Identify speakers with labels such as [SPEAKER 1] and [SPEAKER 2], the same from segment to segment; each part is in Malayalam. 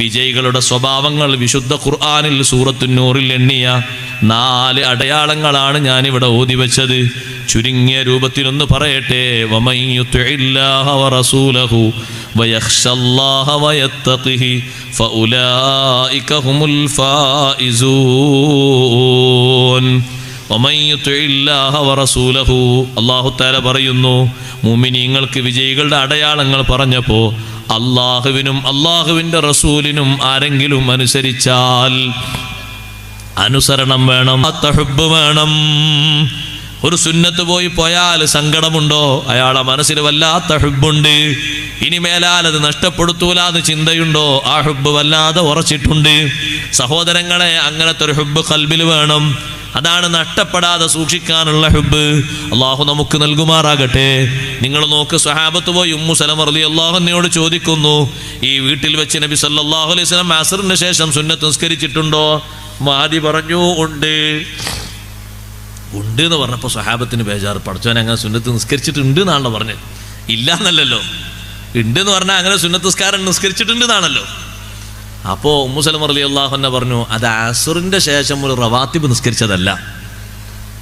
[SPEAKER 1] വിജയികളുടെ സ്വഭാവങ്ങൾ വിശുദ്ധ ഖുർആനിൽ സൂറത്തുൻ നൂറിൽ എണ്ണിയ 4 അടയാളങ്ങളാണ് ഞാനിവിടെ ഓതി വെച്ചത്. ചുരുങ്ങിയ രൂപത്തിലൊന്ന് പറയട്ടെ. വമൻ യുതിഇല്ലാഹ വറസൂലഹു വയഖ്ശല്ലാഹ വയത്തഖിഹി ഫഉലൈക ഹുമുൽ ഫായിസൂൻ. വമൻ യുതിഇല്ലാഹ വറസൂലഹു, അല്ലാഹു തആല പറയുന്നു, മുഅ്മിനീങ്ങൾക്ക് വിജയികളുടെ അടയാളങ്ങൾ പറഞ്ഞപ്പോൾ അല്ലാഹുവിനും അല്ലാഹുവിൻ്റെ റസൂലിനും ആരെങ്കിലും അനുസരിച്ചാൽ അനുസരണം വേണം, തഹബ്ബ് വേണം. ഒരു സുന്നത്ത് പോയാൽ സങ്കടമുണ്ടോ? അയാളെ മനസ്സിൽ വല്ലാത്ത ഹുബ്ബുണ്ട്. ഇനി മേലാൽ അത് നഷ്ടപ്പെടുത്തൂലാന്ന് ചിന്തയുണ്ടോ? ആ ഹുബ്ബ് വല്ലാതെ ഉറച്ചിട്ടുണ്ട്. സഹോദരങ്ങളെ, അങ്ങനത്തെ ഒരു ഹുബ്ബ് ഖൽബിൽ വേണം. അതാണ് നഷ്ടപ്പെടാതെ സൂക്ഷിക്കാനുള്ള ഹുബ്ബ്. അള്ളാഹു നമുക്ക് നൽകുമാറാകട്ടെ. നിങ്ങൾ നോക്ക്, സ്വഹാബത്ത് പോയി ഉമ്മു സലമ റളിയല്ലാഹു അൻഹയോട് ചോദിക്കുന്നു, ഈ വീട്ടിൽ വെച്ച് നബി സല്ലല്ലാഹു അലൈഹി വസല്ലം അസ്റിന് ശേഷം സുന്നത്ത് നിസ്കരിച്ചിട്ടുണ്ടോ? മഹദി പറഞ്ഞു, ഉണ്ട് എന്ന് പറഞ്ഞപ്പോൾ സ്വഹാബത്തിന് ബേജാറ്. പഠിച്ചവൻ അങ്ങനെ സുന്നത്ത് നിസ്കരിച്ചിട്ടുണ്ട് എന്നാണല്ലോ പറഞ്ഞത്, ഇല്ല എന്നല്ലല്ലോ. ഉണ്ട് എന്ന് പറഞ്ഞാൽ അങ്ങനെ സുന്നത്ത് നിസ്കാരം നിസ്കരിച്ചിട്ടുണ്ട് എന്നാണല്ലോ. അപ്പോൾ ഉമ്മു സലമ റളിയല്ലാഹു അൻഹ പറഞ്ഞു, അത് അസ്റിന്റെ ശേഷം ഒരു റവാത്തിബ് നിസ്കരിച്ചതല്ല,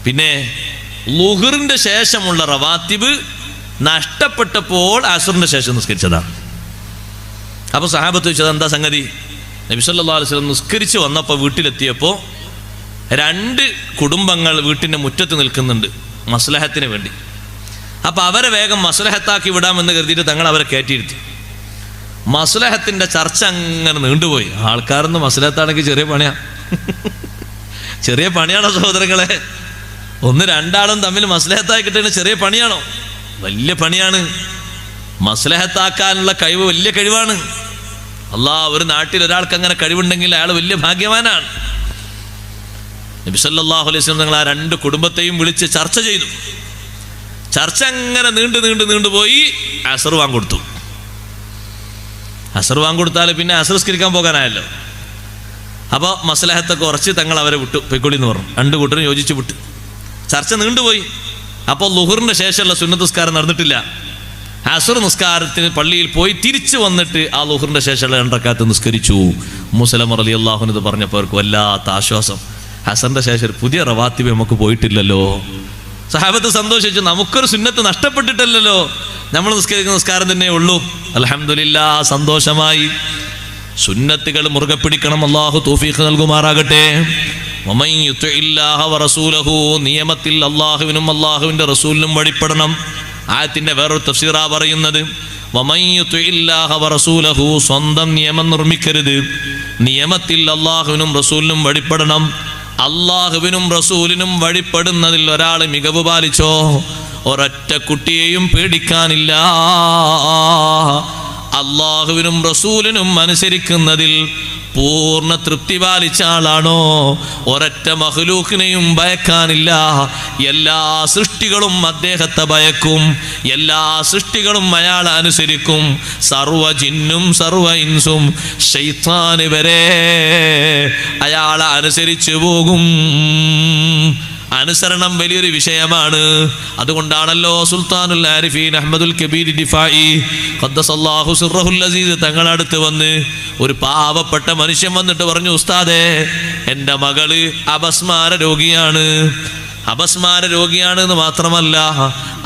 [SPEAKER 1] പിന്നെ ളുഹറിന്റെ ശേഷമുള്ള റവാത്തിബ് നഷ്ടപ്പെട്ടപ്പോൾ അസ്റിന്റെ ശേഷം നിസ്കരിച്ചതാണ്. അപ്പോൾ സഹാബത്ത് ചോദിച്ചത് എന്താ സംഗതി? നബി സല്ലല്ലാഹു അലൈഹി വസല്ലം നിസ്കരിച്ച് വന്നപ്പോൾ വീട്ടിലെത്തിയപ്പോൾ 2 കുടുംബങ്ങൾ വീട്ടിൻ്റെ മുറ്റത്ത് നിൽക്കുന്നുണ്ട് മസ്ലഹത്തിന് വേണ്ടി. അപ്പോൾ അവരെ വേഗം മസ്ലഹത്താക്കി വിടാമെന്ന് കരുതിയിട്ട് തങ്ങൾ അവരെ കയറ്റിയിരുത്തി. മസ്ലഹത്തിൻ്റെ ചർച്ച അങ്ങനെ നീണ്ടുപോയി. ആൾക്കാരൊന്നും മസ്ലഹത്താണെങ്കിൽ ചെറിയ പണിയാണ്, ചെറിയ പണിയാണോ സഹോദരങ്ങളെ? 1-2 ആളും തമ്മിൽ മസ്ലഹത്തായി കിട്ടുന്ന ചെറിയ പണിയാണോ? വലിയ പണിയാണ്. മസ്ലഹത്താക്കാനുള്ള കഴിവ് വലിയ കഴിവാണ്. അല്ലാഹ് ഒരു നാട്ടിൽ ഒരാൾക്ക് അങ്ങനെ കഴിവുണ്ടെങ്കിൽ അയാൾ വലിയ ഭാഗ്യവാനാണ്. നബി സല്ലല്ലാഹു അലൈഹി വസല്ലം തങ്ങൾ ആ 2 കുടുംബത്തെയും വിളിച്ച് ചർച്ച ചെയ്തു. ചർച്ച അങ്ങനെ നീണ്ടുപോയി. അസ്ർ വാങ്ങിക്കൊടുത്തു. അസ്ർ വാങ്ങിക്കൊടുത്താൽ പിന്നെ അസ്ർ നിസ്കരിക്കാൻ പോകാനായല്ലോ. അപ്പോൾ മസ്ലഹത്തൊക്കെ കുറച്ച് തങ്ങൾ അവരെ വിട്ടു, പൊയ്ക്കൊള്ളി എന്ന് പറഞ്ഞു. 2 കൂട്ടരും യോജിച്ച് വിട്ടു. ചർച്ച നീണ്ടുപോയി. അപ്പോൾ ളുഹറിന്റെ ശേഷമുള്ള സുന്നത്ത് നിസ്കാരം നടന്നിട്ടില്ല. അസ്ർ നിസ്കാരത്തിന് പള്ളിയിൽ പോയി തിരിച്ചു വന്നിട്ട് ആ ളുഹറിന്റെ ശേഷമുള്ള 2 റക്അത്ത് നിസ്കരിച്ചു. ഉമ്മു സലമ റളിയല്ലാഹു അൻഹ പറഞ്ഞപ്പോൾ അവർക്ക് വല്ലാത്ത ആശ്വാസം. അസ്റിന്റെ ശേഷം ഒരു പുതിയ റവാത്തിബ് നമുക്ക് പോയിട്ടില്ലല്ലോ. സഹാബത്ത് സന്തോഷിച്ചു, നമുക്കൊരു സുന്നത്ത് നഷ്ടപ്പെട്ടിട്ടില്ലല്ലോ, നമ്മൾ നിസ്കരിക്കുന്ന നിസ്കാരം തന്നെ ഉള്ളൂ. അൽഹംദുലില്ലാഹ്, സന്തോഷമായി. സുന്നത്തുകൾ മുറുകെ പിടിക്കണം. അല്ലാഹു തൗഫീഖ് നൽകുമാറാകട്ടെ. വമൻ യുതിഇല്ലാഹ വറസൂലഹു, നിയമത്തിൽ അല്ലാഹുവിനും അല്ലാഹുവിൻ്റെ റസൂലിനും വഴിപ്പെടണം. ആയത്തിന്റെ വേറൊരു തഫ്സീറാ പറയുന്നത്, വമൻ യുതിഇല്ലാഹ വറസൂലഹു, സ്വന്തം നിയമം നിർമ്മിക്കരുത്, നിയമത്തിൽ അല്ലാഹുവിനും റസൂലിനും വഴിപ്പെടണം. അല്ലാഹുവിനും റസൂലിനും വഴിപ്പെടുന്നതിൽ ഒരാൾ മികവ് പാലിച്ചോ, ഒരൊറ്റ കുട്ടിയെയും പേടിക്കാനില്ല. അല്ലാഹുവിനും റസൂലിനും അനുസരിക്കുന്നതിൽ പൂർണ്ണ തൃപ്തി പാലിച്ച ആളാണോ, ഒരൊറ്റ മഖ്ലൂഖിനെയും ഭയക്കാനില്ല. എല്ലാ സൃഷ്ടികളും അദ്ദേഹത്തെ ഭയക്കും, എല്ലാ സൃഷ്ടികളും അയാളെ അനുസരിക്കും. സർവ ജിന്നും സർവ ഇൻസും ശൈത്താന് വരെ അയാളെ അനുസരിച്ചു പോകും. അനുസരണം വലിയൊരു വിഷയമാണ്. അതുകൊണ്ടാണല്ലോ സുൽത്താനുൽ ആരിഫീൻ അഹ്മദുൽ കബീർ ദിഫാഇ ഖദ്ദസല്ലാഹു സിർറഹുൽ അസീസ് തങ്ങളടുത്ത് വന്ന് ഒരു പാവപ്പെട്ട മനുഷ്യൻ വന്നിട്ട് പറഞ്ഞു, ഉസ്താദേ, എൻ്റെ മകള് അപസ്മാര രോഗിയാണ്. അപസ്മാര രോഗിയാണെന്ന് മാത്രമല്ല,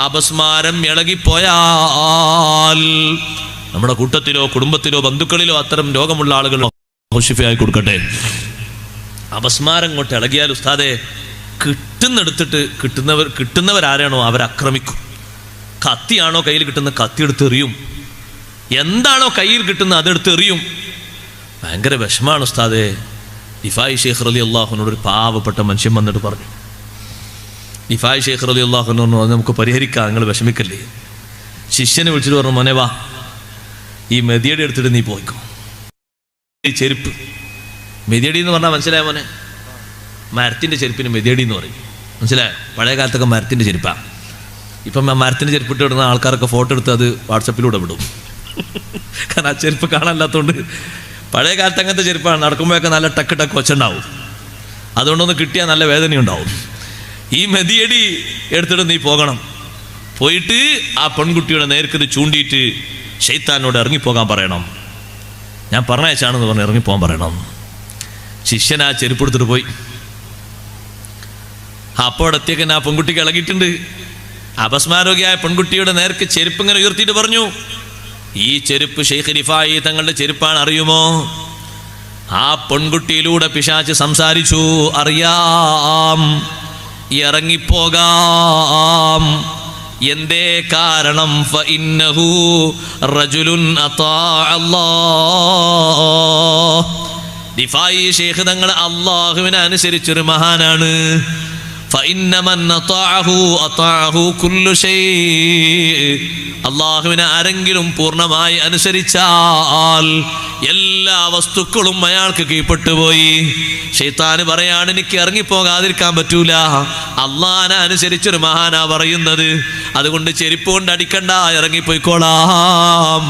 [SPEAKER 1] അപസ്മാരം ഇളകിപ്പോയാൽ നമ്മുടെ കൂട്ടത്തിലോ കുടുംബത്തിലോ ബന്ധുക്കളിലോ അത്തരം രോഗമുള്ള ആളുകളോ ഷിഫയായി കൊടുക്കട്ടെ. അപസ്മാരം കൊണ്ട് ഇളകിയാൽ ഉസ്താദേ, കിട്ടുന്നെടുത്തിട്ട് കിട്ടുന്നവരാരാണോ അവരാക്രമിക്കും. കത്തിയാണോ കയ്യിൽ കിട്ടുന്ന കത്തി എടുത്ത് എറിയും, എന്താണോ കയ്യിൽ കിട്ടുന്നത് അതെടുത്ത് എറിയും. ഭയങ്കര വിഷമാണ് ഉസ്താദേ. ദിഫായി ഷെയ്ഖ് റളിയല്ലാഹുവിനോട് ഒരു പാവപ്പെട്ട മനുഷ്യൻ വന്നിട്ട് പറഞ്ഞു, ദിഫായി ഷെയ്ഖ് റളിയല്ലാഹുവിനോട് പറഞ്ഞു, അത് നമുക്ക് പരിഹരിക്കാം, നിങ്ങൾ വിഷമിക്കല്ലേ. ശിഷ്യനെ വിളിച്ചിട്ട് പറഞ്ഞു, മോനെ വാ, ഈ മെതിയടി എടുത്തിട്ട് നീ പോയിക്കോ. ഈ ചെരുപ്പ്, മെതിയടി എന്ന് പറഞ്ഞാൽ മനസ്സിലായ മോനെ? മരത്തിൻ്റെ ചെരുപ്പിന് മെതിയടി എന്ന് പറയും, മനസ്സിലായോ? പഴയ കാലത്തൊക്കെ മരത്തിൻ്റെ ചെരുപ്പാണ്. ഇപ്പം ആ മരത്തിൻ്റെ ചെരുപ്പിട്ട് ഇടുന്ന ആൾക്കാരൊക്കെ ഫോട്ടോ എടുത്ത് അത് വാട്സപ്പിലൂടെ വിടും. കാരണം ആ ചെരുപ്പ് കാണാനില്ലാത്തതുകൊണ്ട്. പഴയ കാലത്ത് അങ്ങനത്തെ ചെരുപ്പാണ്, നടക്കുമ്പോഴൊക്കെ നല്ല ടക്ക് ഒച്ചുണ്ടാവും. അതുകൊണ്ടൊന്ന് കിട്ടിയാൽ നല്ല വേദനയുണ്ടാവും. ഈ മെതിയടി എടുത്തിട്ട് നീ പോകണം. പോയിട്ട് ആ പെൺകുട്ടിയുടെ നേർക്കത് ചൂണ്ടിയിട്ട് ശൈത്താനോട് ഇറങ്ങിപ്പോകാൻ പറയണം. ഞാൻ പറഞ്ഞയച്ചാണെന്ന് പറഞ്ഞ് ഇറങ്ങിപ്പോകാൻ പറയണം. ശിഷ്യൻ ആ ചെരുപ്പ് എടുത്തിട്ട് പോയി. അപ്പോഴത്തേക്ക് ആ പെൺകുട്ടിക്ക് ഇളകിയിട്ടുണ്ട്. അപസ്മാരോഗ്യമായ പെൺകുട്ടിയുടെ നേർക്ക് ചെരുപ്പ് ഇങ്ങനെ ഉയർത്തിയിട്ട് പറഞ്ഞു, ഈ ചെരുപ്പ് ഷെയ്ഖ് റിഫായി തങ്ങളുടെ ചെരുപ്പാണ്, അറിയുമോ? ആ പെൺകുട്ടിയിലൂടെ പിശാച് സംസാരിച്ചു, അറിയാം, ഇറങ്ങിപ്പോകാം. എന്തേ കാരണം? ഫഇന്നഹു റജുലുൻ അതാ അല്ലാഹ്. റിഫായി ഷെയ്ഖ് തങ്ങൾ അല്ലാഹുവിനെ അനുസരിച്ചൊരു മഹാനാണ്. അള്ളാഹുവിനെ ആരെങ്കിലും പൂർണ്ണമായി അനുസരിച്ചാൽ എല്ലാ വസ്തുക്കളും അയാൾക്ക് കീഴ്പ്പെട്ടുപോയി. ശൈത്താന് പറയാണ്, എനിക്ക് ഇറങ്ങിപ്പോകാതിരിക്കാൻ പറ്റൂല, അള്ളാഹിനെ അനുസരിച്ചൊരു മഹാനാ പറയുന്നത്, അതുകൊണ്ട് ചെരുപ്പ് കൊണ്ട് അടിക്കണ്ട, ഇറങ്ങിപ്പോയിക്കോളാം.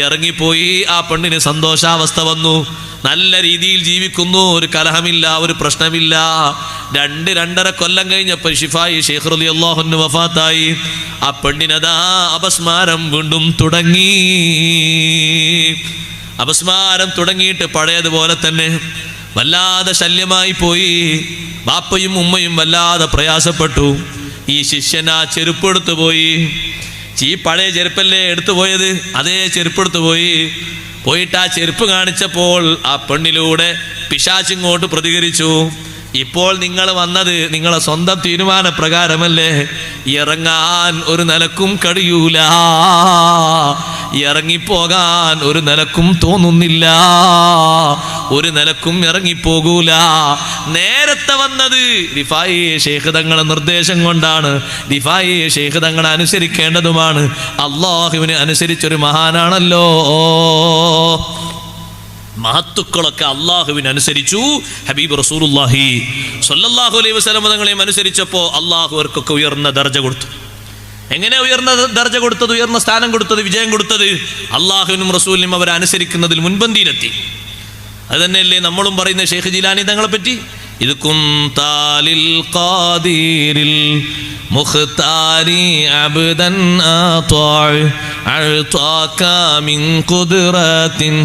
[SPEAKER 1] ഇറങ്ങിപ്പോയി. ആ പെണ്ണിന് സന്തോഷാവസ്ഥ വന്നു. നല്ല രീതിയിൽ ജീവിക്കുന്നു, ഒരു കലഹമില്ല, ഒരു പ്രശ്നമില്ല. 2-2.5 കൊല്ലം കഴിഞ്ഞപ്പോൾ ഷിഫായി ഷെയ്ഖ് റളിയല്ലാഹു അൻഹു വഫാത്തായി. ആ പെണ്ണിനതാ അപസ്മാരം വീണ്ടും തുടങ്ങി. അപസ്മാരം തുടങ്ങിയിട്ട് പഴയതുപോലെ തന്നെ വല്ലാതെ ശല്യമായി പോയി. ബാപ്പയും ഉമ്മയും വല്ലാതെ പ്രയാസപ്പെട്ടു. ഈ ശിഷ്യൻ ആ ചെരുപ്പ് എടുത്തു പോയി. ഈ പഴയ ചെരുപ്പല്ലേ എടുത്തു പോയത്, അതേ ചെരുപ്പ് എടുത്തു പോയി. പോയിട്ട് ആ ചെരുപ്പ് കാണിച്ചപ്പോൾ ആ പെണ്ണിലൂടെ പിശാചിങ്ങോട്ട് പ്രതികരിച്ചു, ഇപ്പോൾ നിങ്ങൾ വന്നത് നിങ്ങളെ സ്വന്തം തീരുമാനപ്രകാരമല്ലേ, ഇറങ്ങാൻ ഒരു നിലക്കും കഴിയൂല, ഇറങ്ങിപ്പോകാൻ ഒരു നിലക്കും തോന്നുന്നില്ല, ഒരു നിലക്കും ഇറങ്ങിപ്പോകൂല. നേരത്തെ വന്നത് റിഫായി ഷെയ്ഖ് തങ്ങളെ നിർദ്ദേശം കൊണ്ടാണ്. റിഫായി ഷെയ്ഖ് തങ്ങളെ അനുസരിക്കേണ്ടതുമാണ്. അള്ളാഹുവിനെ അനുസരിച്ചൊരു മഹാനാണല്ലോ. മഹത്തുക്കളൊക്കെ അള്ളാഹുവിനനുസരിച്ചു. ഹബീബ് റസൂലുള്ളാഹി സ്വല്ലല്ലാഹു അലൈഹി വസല്ലം തങ്ങളെയും അനുസരിച്ചപ്പോൾ അള്ളാഹു അവർക്കൊക്കെ ഉയർന്ന ദർജ കൊടുത്തു. എങ്ങനെ ഉയർന്ന ദർജ കൊടുത്തത്, ഉയർന്ന സ്ഥാനം കൊടുത്തത്, വിജയം കൊടുത്തത്? അള്ളാഹുവിനും റസൂലിനും അവരെ അനുസരിക്കുന്നതിൽ മുൻപന്തിയിലെത്തി. അത് തന്നെയല്ലേ നമ്മളും പറയുന്ന ഷെയ്ഖ് ജീലാനി തങ്ങളെ പറ്റി, ഇത് കുന്താലിൽ ഖാദിരിൽ മുഖ്താരി അബ്ദൻ ആത്വാഅ് അഅ്താക മിൻ ഖുദ്റത്തിൻ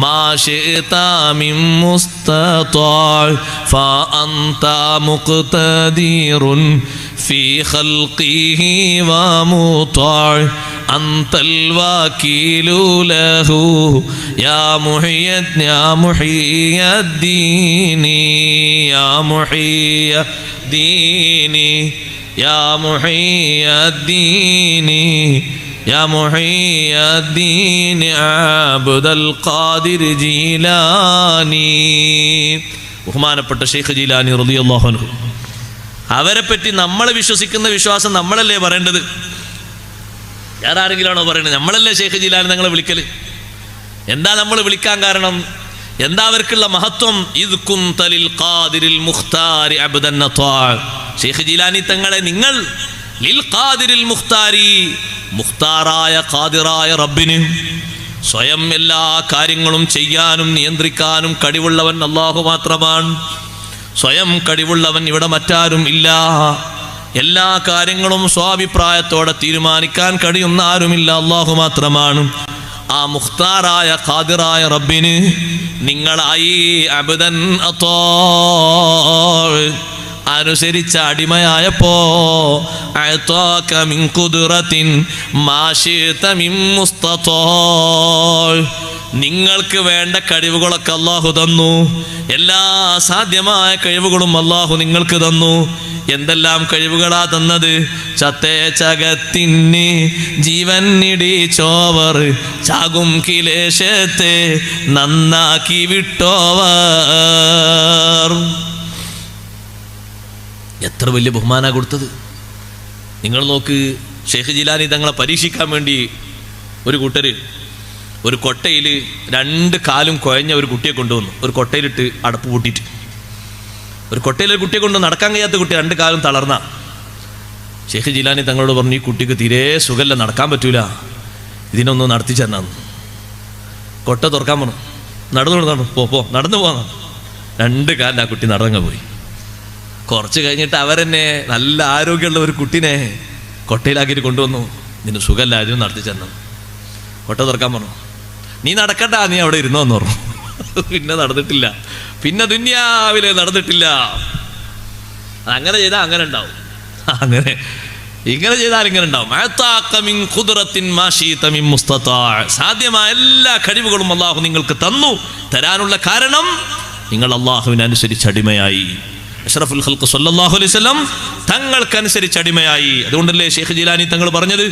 [SPEAKER 1] മാ ശിഅത മിൻ മുസ്തതാഅ് ഫഅൻത മുഖ്തദിറുൻ ഫീ ഖൽഖിഹി വമുതാഅ് അൻതൽ വകീലു ലഹു യാ മുഹിയദ്ദീനി യാ മുഹിയദ്ദീനി യാ മുഹിയദ്ദീനി യാ മുഹിയദ്ദീനി അബ്ദുൽ ഖാദിർ ജീലാനി. ബഹുമാനപ്പെട്ട ഷെയ്ഖ് ജീലാനി റളിയല്ലാഹു അൻഹു, അവരെ പറ്റി നമ്മൾ വിശ്വസിക്കുന്ന വിശ്വാസം നമ്മളല്ലേ പറയേണ്ടത്? വേറെ ആരെങ്കിലും ആണോ പറയുന്നത്? നമ്മളല്ലേ ഷെയ്ഖ് ജീലാനി തങ്ങളെ വിളിക്കല്? എന്താ നമ്മൾ വിളിക്കാൻ കാരണം? എന്താ അവർക്കുള്ള മഹത്വം? ഇദ് കുന്തലിൽ ഖാദിരിൽ മുഖ്താരി അബ്ദൻ അത്വാഅ്. ഷെയ്ഖ് ജീലാനി തങ്ങളെ നിങ്ങൾ ലിൽ ഖാദിരിൽ മുഖ്താരി, മുഖ്താറായ ഖാദിറായ റബ്ബിന് സ്വയം എല്ലാ കാര്യങ്ങളും ചെയ്യാനും നിയന്ത്രിക്കാനും കഴിവുള്ളവൻ അല്ലാഹു മാത്രമാണ്. സ്വയം കഴിവുള്ളവൻ ഇവിടെ മറ്റാരും ഇല്ല. എല്ലാ കാര്യങ്ങളും സ്വാഭിപ്രായത്തോടെ തീരുമാനിക്കാൻ കഴിയുന്ന ആരുമില്ല, അല്ലാഹു മാത്രമാണ്. ആ മുഖ്താറായ ഖാദിറായ റബ്ബിന് നിങ്ങളായി അബ്ദൻ അത്വാഅ് അനുസരിച്ച അടിമയായപ്പോ അഅ്താക മിൻ ഖുദ്റത്തിൻ മാ ശിഅത മിൻ മുസ്തതാഅ്, നിങ്ങൾക്ക് വേണ്ട കഴിവുകളൊക്കെ അല്ലാഹു തന്നു. എല്ലാ സാധ്യമായ കഴിവുകളും അല്ലാഹു നിങ്ങൾക്ക് തന്നു. എന്തെല്ലാം കഴിവുകളാ തന്നത്? ചത്തേ ചകത്തിന് ജീവൻ ഇടിച്ചോവർ ചാകും കിലേശത്തെ നന്നാക്കി വിട്ടോവർ. എത്ര വലിയ ബഹുമാനാ കൊടുത്തത്! നിങ്ങൾ നോക്ക്, ഷെയ്ഖ് ജീലാനി തങ്ങളെ പരീക്ഷിക്കാൻ വേണ്ടി ഒരു കൂട്ടര് ഒരു കൊട്ടയിൽ 2 കാലും കുഴഞ്ഞ ഒരു കുട്ടിയെ കൊണ്ടുവന്നു. ഒരു കൊട്ടയിലിട്ട് അടപ്പ് പൂട്ടിയിട്ട് ഒരു കൊട്ടയിൽ ഒരു കുട്ടിയെ കൊണ്ട് നടക്കാൻ കഴിയാത്ത കുട്ടി, 2 കാലും തളർന്ന. ഷെയ്ഖ് ജീലാനി തങ്ങളോട് പറഞ്ഞു, ഈ കുട്ടിക്ക് തീരെ സുഖമല്ല, നടക്കാൻ പറ്റൂല, ഇതിനൊന്ന് നടത്തിച്ചു തന്നാന്ന്. കൊട്ട തുറക്കാൻ പറഞ്ഞു. നടന്നു നടന്നു പോകാൻ 2 കാലിൽ ആ കുട്ടി നടന്നങ്ങ് പോയി. കുറച്ച് കഴിഞ്ഞിട്ട് അവരെന്നെ നല്ല ആരോഗ്യമുള്ള ഒരു കുട്ടീനെ കൊട്ടയിലാക്കിയിട്ട് കൊണ്ടുവന്നു. ഇതിന് സുഖമല്ല, ഇതിന് നടത്തിച്ചു തന്നു. കൊട്ട തുറക്കാൻ പറഞ്ഞു. നീ നടക്കണ്ട, നീ അവിടെ ഇരുന്നോന്ന് പറഞ്ഞു. പിന്നെ നടന്നിട്ടില്ല, പിന്നെ ദുന്യാവിലെ നടന്നിട്ടില്ല. അങ്ങനെ ചെയ്താൽ അങ്ങനെ ഉണ്ടാവും, ഇങ്ങനെ ചെയ്താൽ ഇങ്ങനെ ഉണ്ടാവും. സാധ്യമായ എല്ലാ കഴിവുകളും അള്ളാഹു നിങ്ങൾക്ക് തന്നു. തരാനുള്ള കാരണം നിങ്ങൾ അള്ളാഹുവിനനുസരിച്ച് അടിമയായി. അഷ്റഫുൽ ഖൽഖ് സ്വല്ലല്ലാഹു അലൈഹി വസല്ലം തങ്ങൾക്കനുസരിച്ച് അടിമയായി. അതുകൊണ്ടല്ലേ ഷെയ്ഖ് ജീലാനി തങ്ങൾ പറഞ്ഞത്,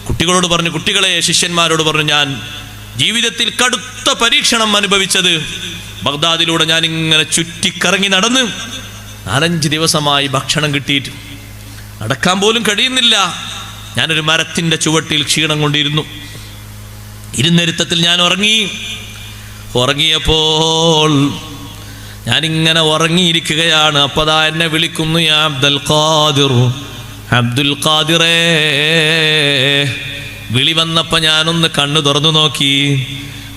[SPEAKER 1] കുട്ടികളോട് പറഞ്ഞു, കുട്ടികളെ ശിഷ്യന്മാരോട് പറഞ്ഞു, ഞാൻ ജീവിതത്തിൽ കടുത്ത പരീക്ഷണം അനുഭവിച്ചത് ബഗ്ദാദിലൂടെ ഞാൻ ഇങ്ങനെ ചുറ്റിക്കറങ്ങി നടന്ന് 4-5 ദിവസമായി ഭക്ഷണം കിട്ടിയിട്ട് നടക്കാൻ പോലും കഴിയുന്നില്ല. ഞാനൊരു മരത്തിൻ്റെ ചുവട്ടിൽ ക്ഷീണം കൊണ്ടിരുന്നു. ഇരുന്നിരുത്തത്തിൽ ഞാൻ ഉറങ്ങിയപ്പോൾ ഞാനിങ്ങനെ ഉറങ്ങിയിരിക്കുകയാണ്. അപ്പതാ എന്നെ വിളിക്കുന്നു, യാ അബ്ദുൽ ഖാദിർ, അബ്ദുൽ ഖാദിറേ. വിളി വന്നപ്പോൾ ഞാനൊന്ന് കണ്ണു തുറന്നു നോക്കി.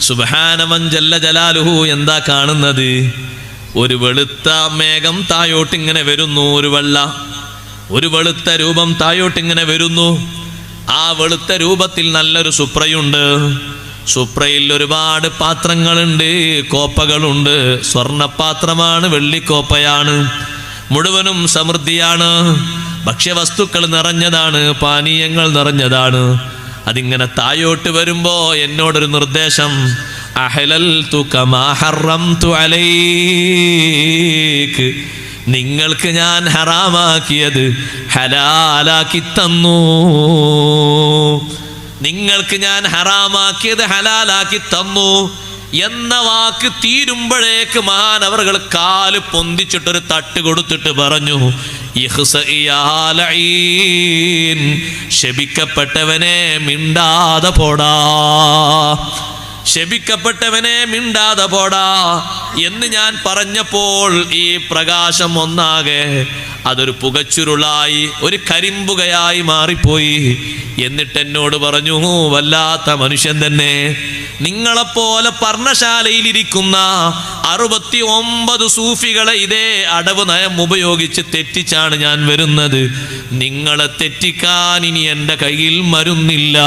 [SPEAKER 1] സുബ്ഹാന മൻ ജല്ല ജലാലുഹു, എന്താ കാണുന്നത്? ഒരു വെളുത്ത മേഘം തായോട്ടിങ്ങനെ വരുന്നു, ഒരു വെളുത്ത രൂപം തായോട്ടിങ്ങനെ വരുന്നു. ആ വെളുത്ത രൂപത്തിൽ നല്ലൊരു സുപ്രയുണ്ട്. സുപ്രയിൽ ഒരുപാട് പാത്രങ്ങളുണ്ട്, കോപ്പകളുണ്ട്. സ്വർണപാത്രമാണ്, വെള്ളിക്കോപ്പയാണ്, മുഴുവനും സമൃദ്ധിയാണ്. ഭക്ഷ്യവസ്തുക്കൾ നിറഞ്ഞതാണ്, പാനീയങ്ങൾ നിറഞ്ഞതാണ്. അതിങ്ങനെ തായോട്ട് വരുമ്പോ എന്നോടൊരു നിർദ്ദേശം, അഹലൽതു കമാ ഹറംതു അലൈക്, നിങ്ങൾക്ക് ഞാൻ ഹറാമാക്കിയത് ഹലാലാക്കി തന്നു. നിങ്ങൾക്ക് ഞാൻ ഹറാമാക്കിയത് ഹലാലാക്കി തന്നു എന്ന വാക്ക് തീരുമ്പോഴേക്ക് മഹാനവറുകൾ കാല് പൊന്തിച്ചിട്ടൊരു തട്ട് കൊടുത്തിട്ട് പറഞ്ഞു, ശപിക്കപ്പെട്ടവനെ മിണ്ടാതെ പോടാ, ശപിക്കപ്പെട്ടവനെ മിണ്ടാതെ പോടാ എന്ന് ഞാൻ പറഞ്ഞപ്പോൾ ഈ പ്രകാശം ഒന്നാകെ അതൊരു പുകച്ചുരുളായി, ഒരു കരിമ്പുകയായി മാറിപ്പോയി. എന്നിട്ട് എന്നോട് പറഞ്ഞു, വല്ലാത്ത മനുഷ്യൻ തന്നെ, നിങ്ങളെപ്പോലെ പർണശാലയിലിരിക്കുന്ന 69 സൂഫികളെ ഇതേ അടവ് നയം ഉപയോഗിച്ച് തെറ്റിച്ചാണ് ഞാൻ വരുന്നത്. നിങ്ങളെ തെറ്റിക്കാൻ ഇനി എൻ്റെ കയ്യിൽ മരുന്നില്ല.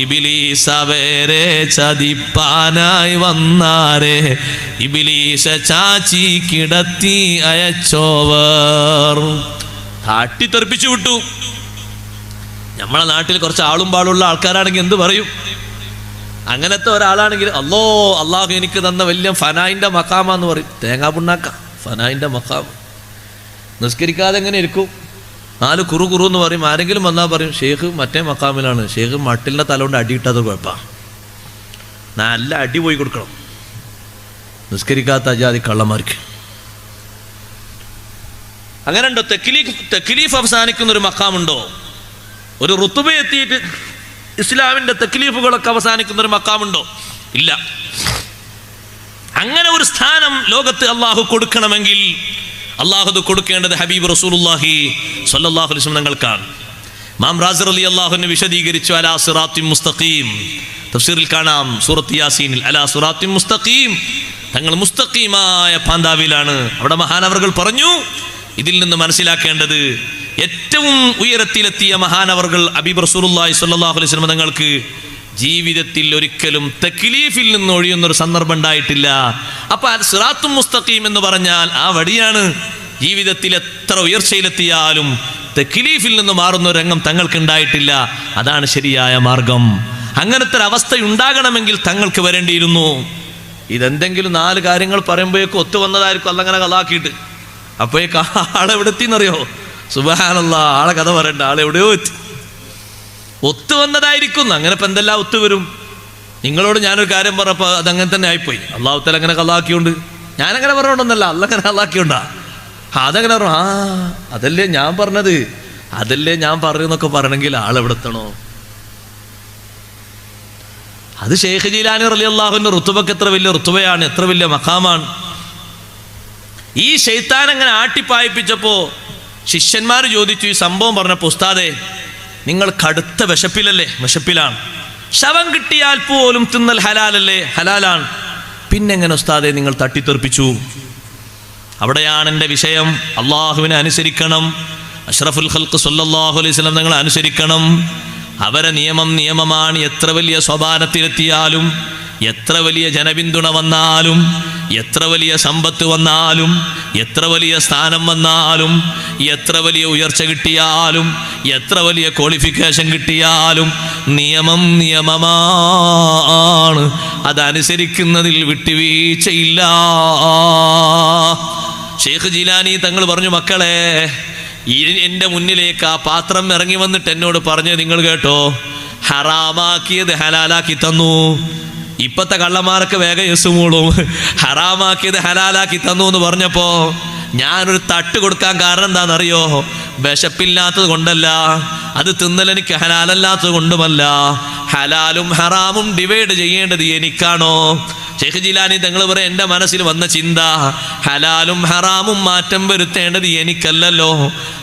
[SPEAKER 1] ഇബ്ലീസ് അവരെ ചതിപ്പാനായി വന്നാരെ, ഇബ്ലീസ ചാച്ചി കിടത്തി അയച്ചോവർ. കാട്ടിത്തെറിപ്പിച്ചു വിട്ടു. നമ്മളെ നാട്ടിൽ കുറച്ച് ആളും പാടുള്ള ആൾക്കാരാണെങ്കിൽ എന്ത് പറയും? അങ്ങനത്തെ ഒരാളാണെങ്കിൽ അള്ളാഹു എനിക്ക് തന്ന വലിയ ഫനായിൻ്റെ മക്കാമെന്ന് പറയും. തേങ്ങാ പുണ്ണാക്ക ഫനായിൻ്റെ മക്കാം. നിസ്കരിക്കാതെ എങ്ങനെ ഇരിക്കും? 4 കുറു എന്ന് പറയും. ആരെങ്കിലും വന്നാൽ പറയും ഷെയ്ഖ് മറ്റേ മക്കാമിലാണ്, ഷെയ്ഖ് മട്ടിലിൻ്റെ തല കൊണ്ട് അടിയിട്ടത് കുഴപ്പമാണ്, നല്ല അടി പോയി കൊടുക്കണം. നിസ്കരിക്കാത്ത അജാതി കള്ളന്മാർക്ക് അങ്ങനെ ഉണ്ടോ? തെക്ലീഫ് അവസാനിക്കുന്നൊരു മക്കാമുണ്ടോ? ഒരു റുത്തുബ എത്തിയിട്ട് ഇസ്ലാമിൻ്റെ തെക്ലീഫുകളൊക്കെ അവസാനിക്കുന്നൊരു മക്കാമുണ്ടോ? ഇല്ല. അങ്ങനെ ഒരു സ്ഥാനം ലോകത്ത് അള്ളാഹു കൊടുക്കണമെങ്കിൽ അള്ളാഹു കൊടുക്കേണ്ടത് ഹബീബ് റസൂലുള്ളാഹി സ്വല്ലല്ലാഹു അലൈഹി വസല്ലം തങ്ങൾക്കാണ്. ഇമാം റാസി റളിയല്ലാഹു അൻഹു വിശദീകരിച്ചു, അലാ സിറാത്തിൻ മുസ്തഖീം. തഫ്സീറിൽ കാണാം, സൂറത്ത് യാസീനിൽ, അലാ സിറാത്തിൻ മുസ്തഖീം, തങ്ങൾ മുസ്തഖീമായ പാന്താവിലാണ്. അവിടെ മഹാനവറുകൾ പറഞ്ഞു, ഇതിൽ നിന്ന് മനസ്സിലാക്കേണ്ടത് ഏറ്റവും ഉയരത്തിലെത്തിയ മഹാനവറുകൾ ഹബീബ് റസൂലുള്ളാഹി സ്വല്ലല്ലാഹു അലൈഹി വസല്ലം തങ്ങൾക്ക് ജീവിതത്തിൽ ഒരിക്കലും തക്ലീഫിൽ നിന്ന് ഒഴിയുന്നൊരു സന്ദർഭം ഉണ്ടായിട്ടില്ല. അപ്പൊ സിറാത്തും മുസ്തഖീം എന്ന് പറഞ്ഞാൽ ആ വഴിയാണ്. ജീവിതത്തിൽ എത്ര ഉയർച്ചയിലെത്തിയാലും തക്ലീഫിൽ നിന്ന് മാറുന്ന ഒരു രംഗം തങ്ങൾക്ക് ഉണ്ടായിട്ടില്ല. അതാണ് ശരിയായ മാർഗം. അങ്ങനത്തെ ഒരു അവസ്ഥ ഉണ്ടാകണമെങ്കിൽ തങ്ങൾക്ക് വരേണ്ടിയിരുന്നു. ഇതെന്തെങ്കിലും 4 കാര്യങ്ങൾ പറയുമ്പോഴേക്കും ഒത്തു വന്നതായിരിക്കും അല്ലങ്ങനെ കലാക്കിയിട്ട്. അപ്പോഴേക്ക് ആളെവിടെത്തിന്നറിയോ? സുബ്ഹാനല്ലാഹ്, ആളെ കഥ പറയണ്ട, ആളെവിടെയോ എത്തി, ഒത്തു വന്നതായിരിക്കും. അങ്ങനെ ഇപ്പം എന്തെല്ലാം ഒത്തുവരും? നിങ്ങളോട് ഞാനൊരു കാര്യം പറഞ്ഞപ്പോൾ അതങ്ങനെ തന്നെ ആയിപ്പോയി. അള്ളാഹു തആല അങ്ങനെ കലാക്കിയോണ്ട് ഞാനങ്ങനെ പറഞ്ഞോണ്ടൊന്നല്ല, അല്ലങ്ങനെ കലാക്കിയോണ്ടാ. അതങ്ങനെ പറഞ്ഞു, അതല്ലേ ഞാൻ പറഞ്ഞത്, അതല്ലേ ഞാൻ പറഞ്ഞെന്നൊക്കെ പറയണമെങ്കിൽ ആളെവിടെത്തണോ? അത് ഷെയ്ഖ് ജീലാനി റളിയല്ലാഹുവിന്റെ റുത്തുബക്ക് എത്ര വലിയ റുത്തുബയാണ്, എത്ര വലിയ മഖാമാണ്. ഈ ശൈത്താൻ അങ്ങനെ ആട്ടിപ്പായിപ്പിച്ചപ്പോ ശിഷ്യന്മാർ ചോദിച്ചു, ഈ സംഭവം പറഞ്ഞപ്പോൾ, ഉസ്താദേ നിങ്ങൾ കടുത്ത വിശപ്പിലാണ്, ശവം കിട്ടിയാൽ പോലും തിന്നൽ ഹലാലല്ലേ? ഹലാലാണ്. പിന്നെങ്ങനെ ഉസ്താദെ നിങ്ങൾ തട്ടിത്തെറിപ്പിച്ചു? അവിടെയാണ് എൻ്റെ വിഷയം. അള്ളാഹുവിനെ അനുസരിക്കണം, അഷ്റഫുൽ ഖൽഖ് സ്വല്ലല്ലാഹു അലൈഹി വസല്ലം തങ്ങളെ അനുസരിക്കണം. അവരെ നിയമം നിയമമാണ്. എത്ര വലിയ സ്വഭാവത്തിലെത്തിയാലും, എത്ര വലിയ ജനപിന്തുണ വന്നാലും, എത്ര വലിയ സമ്പത്ത് വന്നാലും, എത്ര വലിയ സ്ഥാനം വന്നാലും, എത്ര വലിയ ഉയർച്ച കിട്ടിയാലും, എത്ര വലിയ ക്വാളിഫിക്കേഷൻ കിട്ടിയാലും നിയമം നിയമമാണ്. അതനുസരിക്കുന്നതിൽ വിട്ടുവീഴ്ചയില്ല. ഷെയ്ഖ് ജീലാനി തങ്ങൾ പറഞ്ഞു, മക്കളെ, എൻ്റെ മുന്നിലേക്ക് ആ പാത്രം ഇറങ്ങി വന്നിട്ട് എന്നോട് പറഞ്ഞു, നിങ്ങൾ കേട്ടോ, ഹറാമാക്കിയത് ഹലാലാക്കി തന്നു. ഇപ്പത്തെ കള്ളന്മാരൊക്കെ വേഗം യെസുമൂളും. ഹറാമാക്കിയത് ഹലാലാക്കി തന്നു എന്ന് പറഞ്ഞപ്പോ ഞാനൊരു തട്ട് കൊടുക്കാൻ കാരണം എന്താണെന്നറിയോ? വിശപ്പില്ലാത്തത് കൊണ്ടല്ല, അത് തിന്നലെനിക്ക് ഹലാലല്ലാത്തത് കൊണ്ടുമല്ല. ഹലാലും ഹറാമും ഡിവൈഡ് ചെയ്യേണ്ടത് എനിക്കാണോ? ഷെയ്ഖ് ജിലാനി തങ്ങൾ പറയാം, എൻ്റെ മനസ്സിൽ വന്ന ചിന്ത, ഹലാലും ഹറാമും മാറ്റം വരുത്തേണ്ടത് എനിക്കല്ലല്ലോ.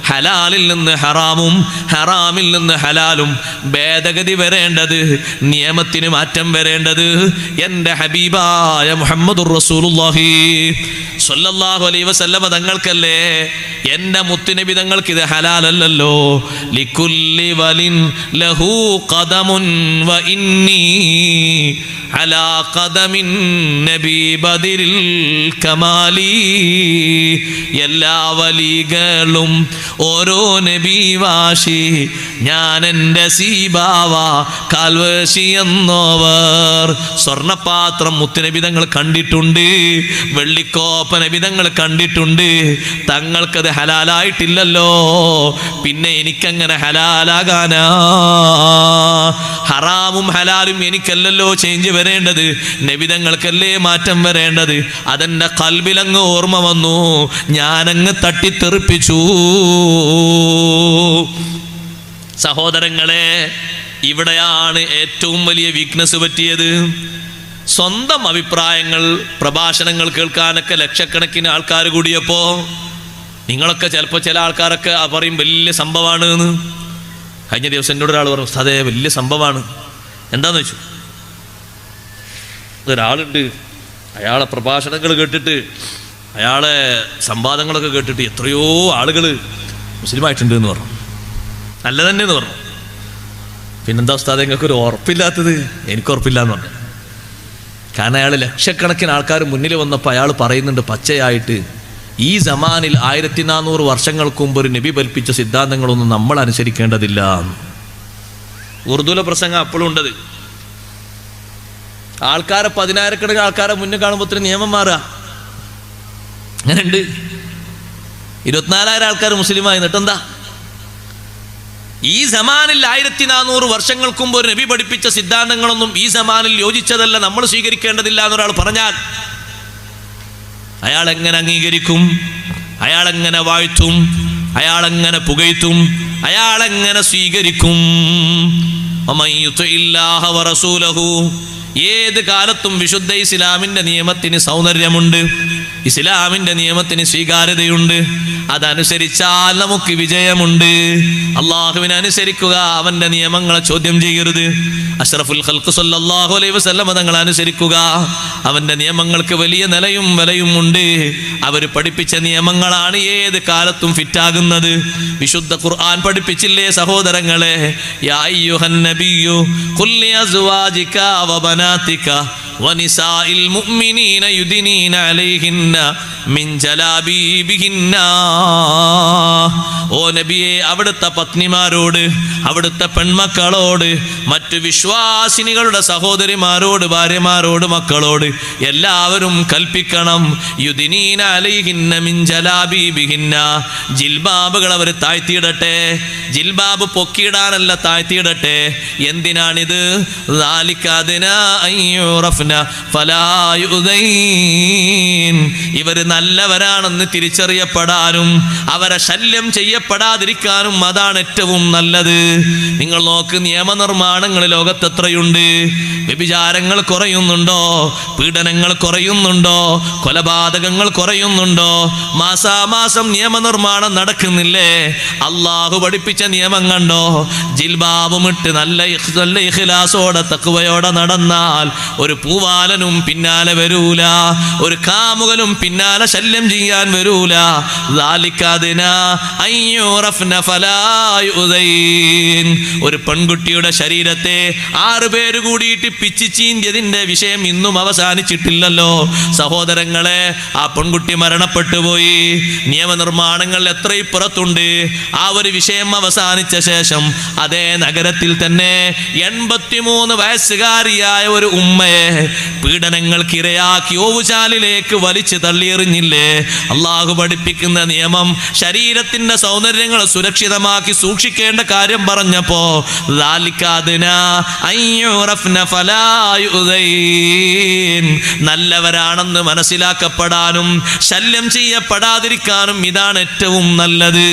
[SPEAKER 1] ഹലാലിൽ നിന്ന് ഹറാമും ഹറാമിൽ നിന്ന് ഹലാലും ഭേദഗതി വരേണ്ടത്, നിയമത്തിന് മാറ്റം വരേണ്ടത് എൻ്റെ ഹബീബായ മുഹമ്മദുർ റസൂലുള്ളാഹി സ്വല്ലല്ലാഹു അലൈഹി വസല്ലമ തങ്ങൾക്കല്ലേ. എൻ്റെ മുത്തുനബി തങ്ങൾക്ക് ഇത് ഹലാലല്ലല്ലോ. ലികുല്ലി വലിൻ ലഹു ഖദമുൻ വ ഇന്നി അലാ ഖദമിൻ നബി ബദിരിൽ കമാലി. എല്ലാ വലികളും ഓരോ നബി വാശി, ഞാൻ എൻ്റെ സീബാവ കാൽവശി എന്നോവർ. സ്വർണപാത്രം മുത്തുനബി തങ്ങൾ കണ്ടിട്ടുണ്ട്, വെള്ളിക്കോപ്പ നബി തങ്ങൾ കണ്ടിട്ടുണ്ട്. തങ്ങൾക്കത് ഹലാലായിട്ടില്ലല്ലോ, പിന്നെ എനിക്കങ്ങനെ ഹലാലാകാനാ? ഹറാമും ഹലാലും എനിക്കല്ലല്ലോ ചേഞ്ച് വരേണ്ടത്, നബിതങ്ങൾക്കല്ലേ മാറ്റം വരേണ്ടത്. അതെന്റെ കൽബിലങ്ങ് ഓർമ്മ വന്നു, ഞാനങ്ങ് തട്ടിത്തെറിപ്പിച്ചു. സഹോദരങ്ങളെ, ഇവിടെയാണ് ഏറ്റവും വലിയ വീക്ക്നെസ് പറ്റിയത്. സ്വന്തം അഭിപ്രായങ്ങൾ, പ്രഭാഷണങ്ങൾ കേൾക്കാനൊക്കെ ലക്ഷക്കണക്കിന് ആൾക്കാർ കൂടിയപ്പോ നിങ്ങളൊക്കെ ചിലപ്പോൾ ചില ആൾക്കാരൊക്കെ പറയും വലിയ സംഭവമാണ് എന്ന്. കഴിഞ്ഞ ദിവസം എന്നോട് ഒരാൾ പറഞ്ഞു, അതെ വലിയ സംഭവമാണ്. എന്താന്ന് വെച്ചു, ഒരാളുണ്ട്, അയാളെ പ്രഭാഷണങ്ങൾ കേട്ടിട്ട്, അയാളെ സംവാദങ്ങളൊക്കെ കേട്ടിട്ട് എത്രയോ ആളുകൾ മുസ്ലിമായിട്ടുണ്ട് എന്ന് പറഞ്ഞു. നല്ല തന്നെ എന്ന് പറഞ്ഞു. പിന്നെന്താ ഉസ്താദേ നിങ്ങൾക്കൊരു ഉറപ്പില്ലാത്തത്? എനിക്ക് ഉറപ്പില്ല എന്ന് പറഞ്ഞു. കാരണം അയാൾ ലക്ഷക്കണക്കിന് ആൾക്കാർ മുന്നിൽ വന്നപ്പോൾ അയാൾ പറയുന്നുണ്ട് പച്ചയായിട്ട്, ഈ സമാനിൽ 1400 വർഷങ്ങൾക്ക് മുമ്പ് ഒരു നബി കൽപ്പിച്ച സിദ്ധാന്തങ്ങളൊന്നും നമ്മൾ അനുസരിക്കേണ്ടതില്ല. ഉറുദുവിലെ പ്രസംഗം അപ്പോഴും ഉണ്ടത്. ആൾക്കാരെ 10,000 ആൾക്കാരെ മുന്നിൽ കാണുമ്പോൾ നിയമം മാറുക. അങ്ങനെ ഉണ്ട്. 24,000 ആൾക്കാർ മുസ്ലിമായി. എന്നിട്ടെന്താ? ഈ സമാനിൽ 1400 വർഷങ്ങൾക്ക് മുമ്പ് ഒരു നബി പഠിപ്പിച്ച സിദ്ധാന്തങ്ങളൊന്നും ഈ സമാനിൽ യോജിച്ചതല്ല, നമ്മൾ സ്വീകരിക്കേണ്ടതില്ല എന്നൊരാൾ പറഞ്ഞാൽ അയാൾ എങ്ങനെ അംഗീകരിക്കും? അയാളെങ്ങനെ വാഴ്ത്തും? അയാളെങ്ങനെ പുകഴ്ത്തും? അയാളെങ്ങനെ സ്വീകരിക്കും? ഏത് കാലത്തും വിശുദ്ധ ഇസ്ലാമിന്റെ നിയമത്തിന് സൗന്ദര്യമുണ്ട്, ഇസ്ലാമിന്റെ നിയമത്തിന് സ്വീകാര്യതയുണ്ട്. അതനുസരിച്ചാൽ നമുക്ക് വിജയമുണ്ട്. അള്ളാഹുവിനെ അനുസരിക്കുക, അവന്റെ നിയമങ്ങളെ ചോദ്യം ചെയ്യരുത്. അഷ്റഫുൽ ഖൽഖ് സല്ലല്ലാഹു അലൈഹി വസല്ലം തങ്ങളെ അനുസരിക്കുക, അവന്റെ നിയമങ്ങൾക്ക് വലിയ നിലയും വിലയും ഉണ്ട്. അവർ പഠിപ്പിച്ച നിയമങ്ങളാണ് ഏത് കാലത്തും ഫിറ്റാകുന്നത്. വിശുദ്ധ ഖുർആൻ പഠിപ്പിച്ചില്ലേ സഹോദരങ്ങളെ? യാ അയ്യുഹൻ നബിയ്യു ഖുൽ ലി അസ്വാജിക വ ബനാതിക വനിസാഇൽ മുഅ്മിനീന യുദ്നീന അലൈഹിന്ന മിൻ ജലാബീബിഹിന്ന. ഓ നബിയെ, അവിടുത്തെ പത്നിമാരോട്, അവിടുത്തെ പെൺമക്കളോട്, മറ്റു വിശ്വാസിനികളുടെ സഹോദരിമാരോട്, ഭാര്യമാരോട്, മക്കളോട് എല്ലാവരും കൽപ്പിക്കണം, യുദ്നീന അലൈഹിന്ന മിൻ ജലാബീബിഹിന്ന, ജിൽബാബുകൾ അവർ താഴ്ത്തിയിടട്ടെ. ജിൽബാബ് പൊക്കിയിടാനല്ല, താഴ്ത്തിയിടട്ടെ. എന്തിനാണിത്? ഇവര് നല്ലവരാണെന്ന് തിരിച്ചറിയപ്പെടാനും അവരെ ശല്യം ചെയ്യപ്പെടാതിരിക്കാനും അതാണ് ഏറ്റവും നല്ലത്. നിങ്ങൾ നോക്ക്, നിയമനിർമ്മാണങ്ങൾ ലോകത്ത് എത്രയുണ്ട്? വ്യഭിചാരങ്ങൾ കുറയുന്നുണ്ടോ? പീഡനങ്ങൾ കുറയുന്നുണ്ടോ? കൊലപാതകങ്ങൾ കുറയുന്നുണ്ടോ? മാസാമാസം നിയമനിർമ്മാണം നടക്കുന്നില്ലേ? അള്ളാഹു പഠിപ്പിച്ച നിയമം കണ്ടോ? ജിൽബാബുമിട്ട് നല്ല ഇഖ്ലാസോടെ തഖ്വയോടെ നടന്നാൽ ഒരു പൂവാലനും പിന്നാലെ വരൂല, ഒരു കാമുകനും പിന്നാലെ ശല്യം ചെയ്യാൻ വരൂല. ഒരു പെൺകുട്ടിയുടെ ശരീരത്തെ 6 പേര് കൂടിയിട്ട് പിച്ച് ചീന്തിയതിന്റെ വിഷയം ഇന്നും അവസാനിച്ചിട്ടില്ലല്ലോ സഹോദരങ്ങളെ. ആ പെൺകുട്ടി മരണപ്പെട്ടു പോയി. നിയമനിർമ്മാണങ്ങൾ എത്ര ഇപ്പുറത്തുണ്ട്. ആ ഒരു വിഷയം അവസാനിച്ച ശേഷം അതേ നഗരത്തിൽ തന്നെ 83 വയസ്സുകാരിയായ ഒരു ഉമ്മയെ പീഡനങ്ങൾക്കിരയാക്കി ഓവുചാലിലേക്ക് വലിച്ചു തള്ളിയെറിഞ്ഞില്ലേ? അള്ളാഹു പഠിപ്പിക്കുന്ന നിയമം ശരീരത്തിന്റെ സൗന്ദര്യങ്ങൾ സുരക്ഷിതമാക്കി സൂക്ഷിക്കേണ്ട കാര്യം പറഞ്ഞപ്പോ നല്ലവരാണെന്ന് മനസ്സിലാക്കപ്പെടാനും ശല്യം ചെയ്യപ്പെടാതിരിക്കാനും ഇതാണ് ഏറ്റവും നല്ലത്.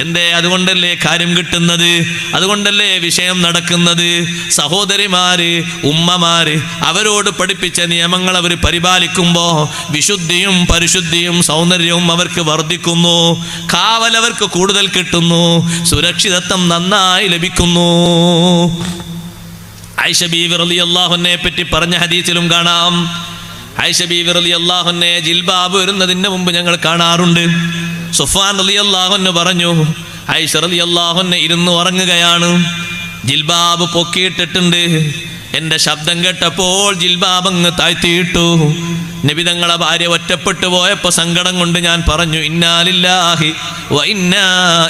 [SPEAKER 1] എന്തേ? അതുകൊണ്ടല്ലേ കാര്യം കിട്ടുന്നത്, അതുകൊണ്ടല്ലേ വിഷയം നടക്കുന്നത്. സഹോദരിമാര്, ഉമ്മമാര് അവരോട് പഠിപ്പിച്ച നിയമങ്ങൾ അവർ പരിപാലിക്കുമ്പോ വിശുദ്ധിയും പരിശുദ്ധിയും സൗന്ദര്യവും അവർക്ക് വർദ്ധിക്കുന്നു. കാവലവർക്ക് കൂടുതൽ കിട്ടുന്നു. സുരക്ഷിതത്വം നന്നായി ലഭിക്കുന്നു. ആയിഷ ബീവി റളിയല്ലാഹു അൻഹയെ പറ്റി പറഞ്ഞ ഹദീസിലും കാണാം. ആയിഷ ബീവി റളിയല്ലാഹു അൻഹ ജിൽബാബ് വരുന്നതിന് മുമ്പ് ഞങ്ങൾ കാണാറുണ്ട്. സുഫ്വാൻ റളിയല്ലാഹു അൻഹു പറഞ്ഞു, ആയിഷ റളിയല്ലാഹു അൻഹ ഇരുന്ന് ഉറങ്ങുകയാണ്, ജിൽബാബ് പൊക്കിയിട്ടിട്ടുണ്ട്. എന്റെ ശബ്ദം കേട്ടപ്പോൾ ജിൽബാബ് അങ്ങ് താഴ്ത്തിയിട്ടു. നബി തങ്ങളെ ഭാര്യ ഒറ്റപ്പെട്ടു പോയപ്പോ സങ്കടം കൊണ്ട് ഞാൻ പറഞ്ഞു, ഇന്നാ ലില്ലാഹി വ ഇന്നാ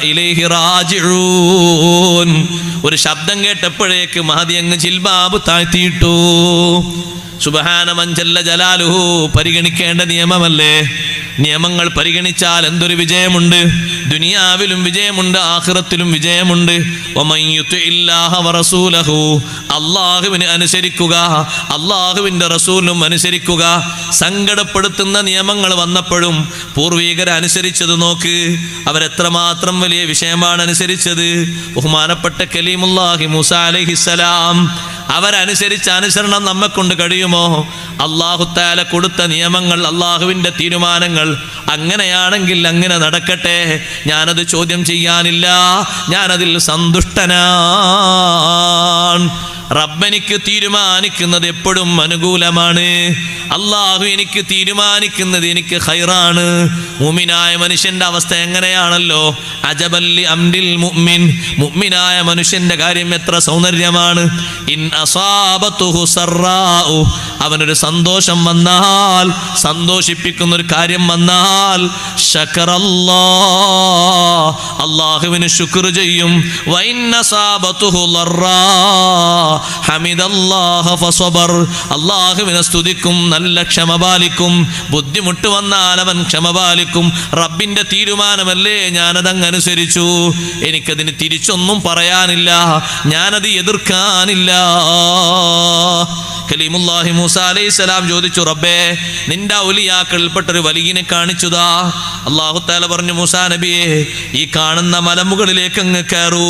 [SPEAKER 1] ഇലൈഹി റാജിഊൻ. ഒരു ശബ്ദം കേട്ടപ്പോഴേക്ക് മഹദി അങ്ങ് ജിൽബാബ് താഴ്ത്തിയിട്ടു. സുബ്ഹാന മൻ ജല്ല ജലാലുഹു. പരിഗണിക്കേണ്ട നിയമമല്ലേ? നിയമങ്ങൾ പരിഗണിച്ചാൽ എന്തൊരു വിജയമുണ്ട്. ദുനിയാവിലും വിജയമുണ്ട്, ആഖിറത്തിലും വിജയമുണ്ട്. വമൻ യുതിഇല്ലാഹ വറസൂലഹു. അല്ലാഹുവിനെ അനുസരിക്കുക, അല്ലാഹുവിൻ്റെ റസൂലും അനുസരിക്കുക. സങ്കടപ്പെടുത്തുന്ന നിയമങ്ങൾ വന്നപ്പോഴും പൂർവീകരെ അനുസരിച്ചത് നോക്ക്. അവരെത്രമാത്രം വലിയ വിഷയമാണ് അനുസരിച്ചത്. ബഹുമാനപ്പെട്ട കലീമുല്ലാഹി മൂസ അലൈഹിസ്സലാം അവരനുസരിച്ച് അനുസരണം നമ്മെ കൊണ്ട് കഴിയുമോ? അല്ലാഹു തആല കൊടുത്ത നിയമങ്ങൾ, അല്ലാഹുവിൻ്റെ തീരുമാനങ്ങൾ അങ്ങനെയാണെങ്കിൽ അങ്ങനെ നടക്കട്ടെ. ഞാനത് ചോദ്യം ചെയ്യാനില്ല, ഞാനതിൽ സന്തുഷ്ടനാണ്. റബ്ബെനിക്ക് തീരുമാനിക്കുന്നത് എപ്പോഴും അനുകൂലമാണ്. അള്ളാഹു എനിക്ക് തീരുമാനിക്കുന്നത് എനിക്ക് ഖൈറാണ്. മുഅ്മിനായ മനുഷ്യന്റെ അവസ്ഥ എങ്ങനെയാണല്ലോ. അജബല്ലി അംരിൽ മുഅ്മിൻ. മുഅ്മിനായ മനുഷ്യന്റെ കാര്യം എത്ര സൗന്ദര്യമാണ്. ഇൻ അസാബതുഹു സറാഉ. അവനൊരു സന്തോഷം വന്നാൽ, സന്തോഷിപ്പിക്കുന്ന ഒരു കാര്യം വന്നാൽ, ശകറല്ലാഹ്, അല്ലാഹുവിന് ശുക്ർ ചെയ്യും. വ ഇൻ അസാബതുഹു ലറാ ഹമിദല്ലാഹ ഫസബർ. അല്ലാഹുവിനെ സ്തുതിക്കും, നല്ല ക്ഷമ പാലിക്കും. ബുദ്ധിമുട്ട് വന്നാൽ അവൻ ക്ഷമ പാലിക്കും. റബ്ബിന്റെ തീരുമാനമല്ലേ, ഞാനതങ്ങ് അനുസരിച്ചു. എനിക്കതിന് തിരിച്ചൊന്നും പറയാനില്ല, ഞാനത് എതിർക്കാനില്ല. കലീമുല്ലാഹി മൂസ അലൈഹിസ്സലാം ചോദിച്ചു, റബ്ബേ നിന്റെ ഔലിയാക്കളിൽപ്പെട്ടൊരു വലിയനെ കാണിച്ചുതാ. അല്ലാഹു തആല പറഞ്ഞു, മൂസാ നബിയെ ഈ കാണുന്ന മലമുകളിലേക്ക് അങ്ങ് കയറൂ.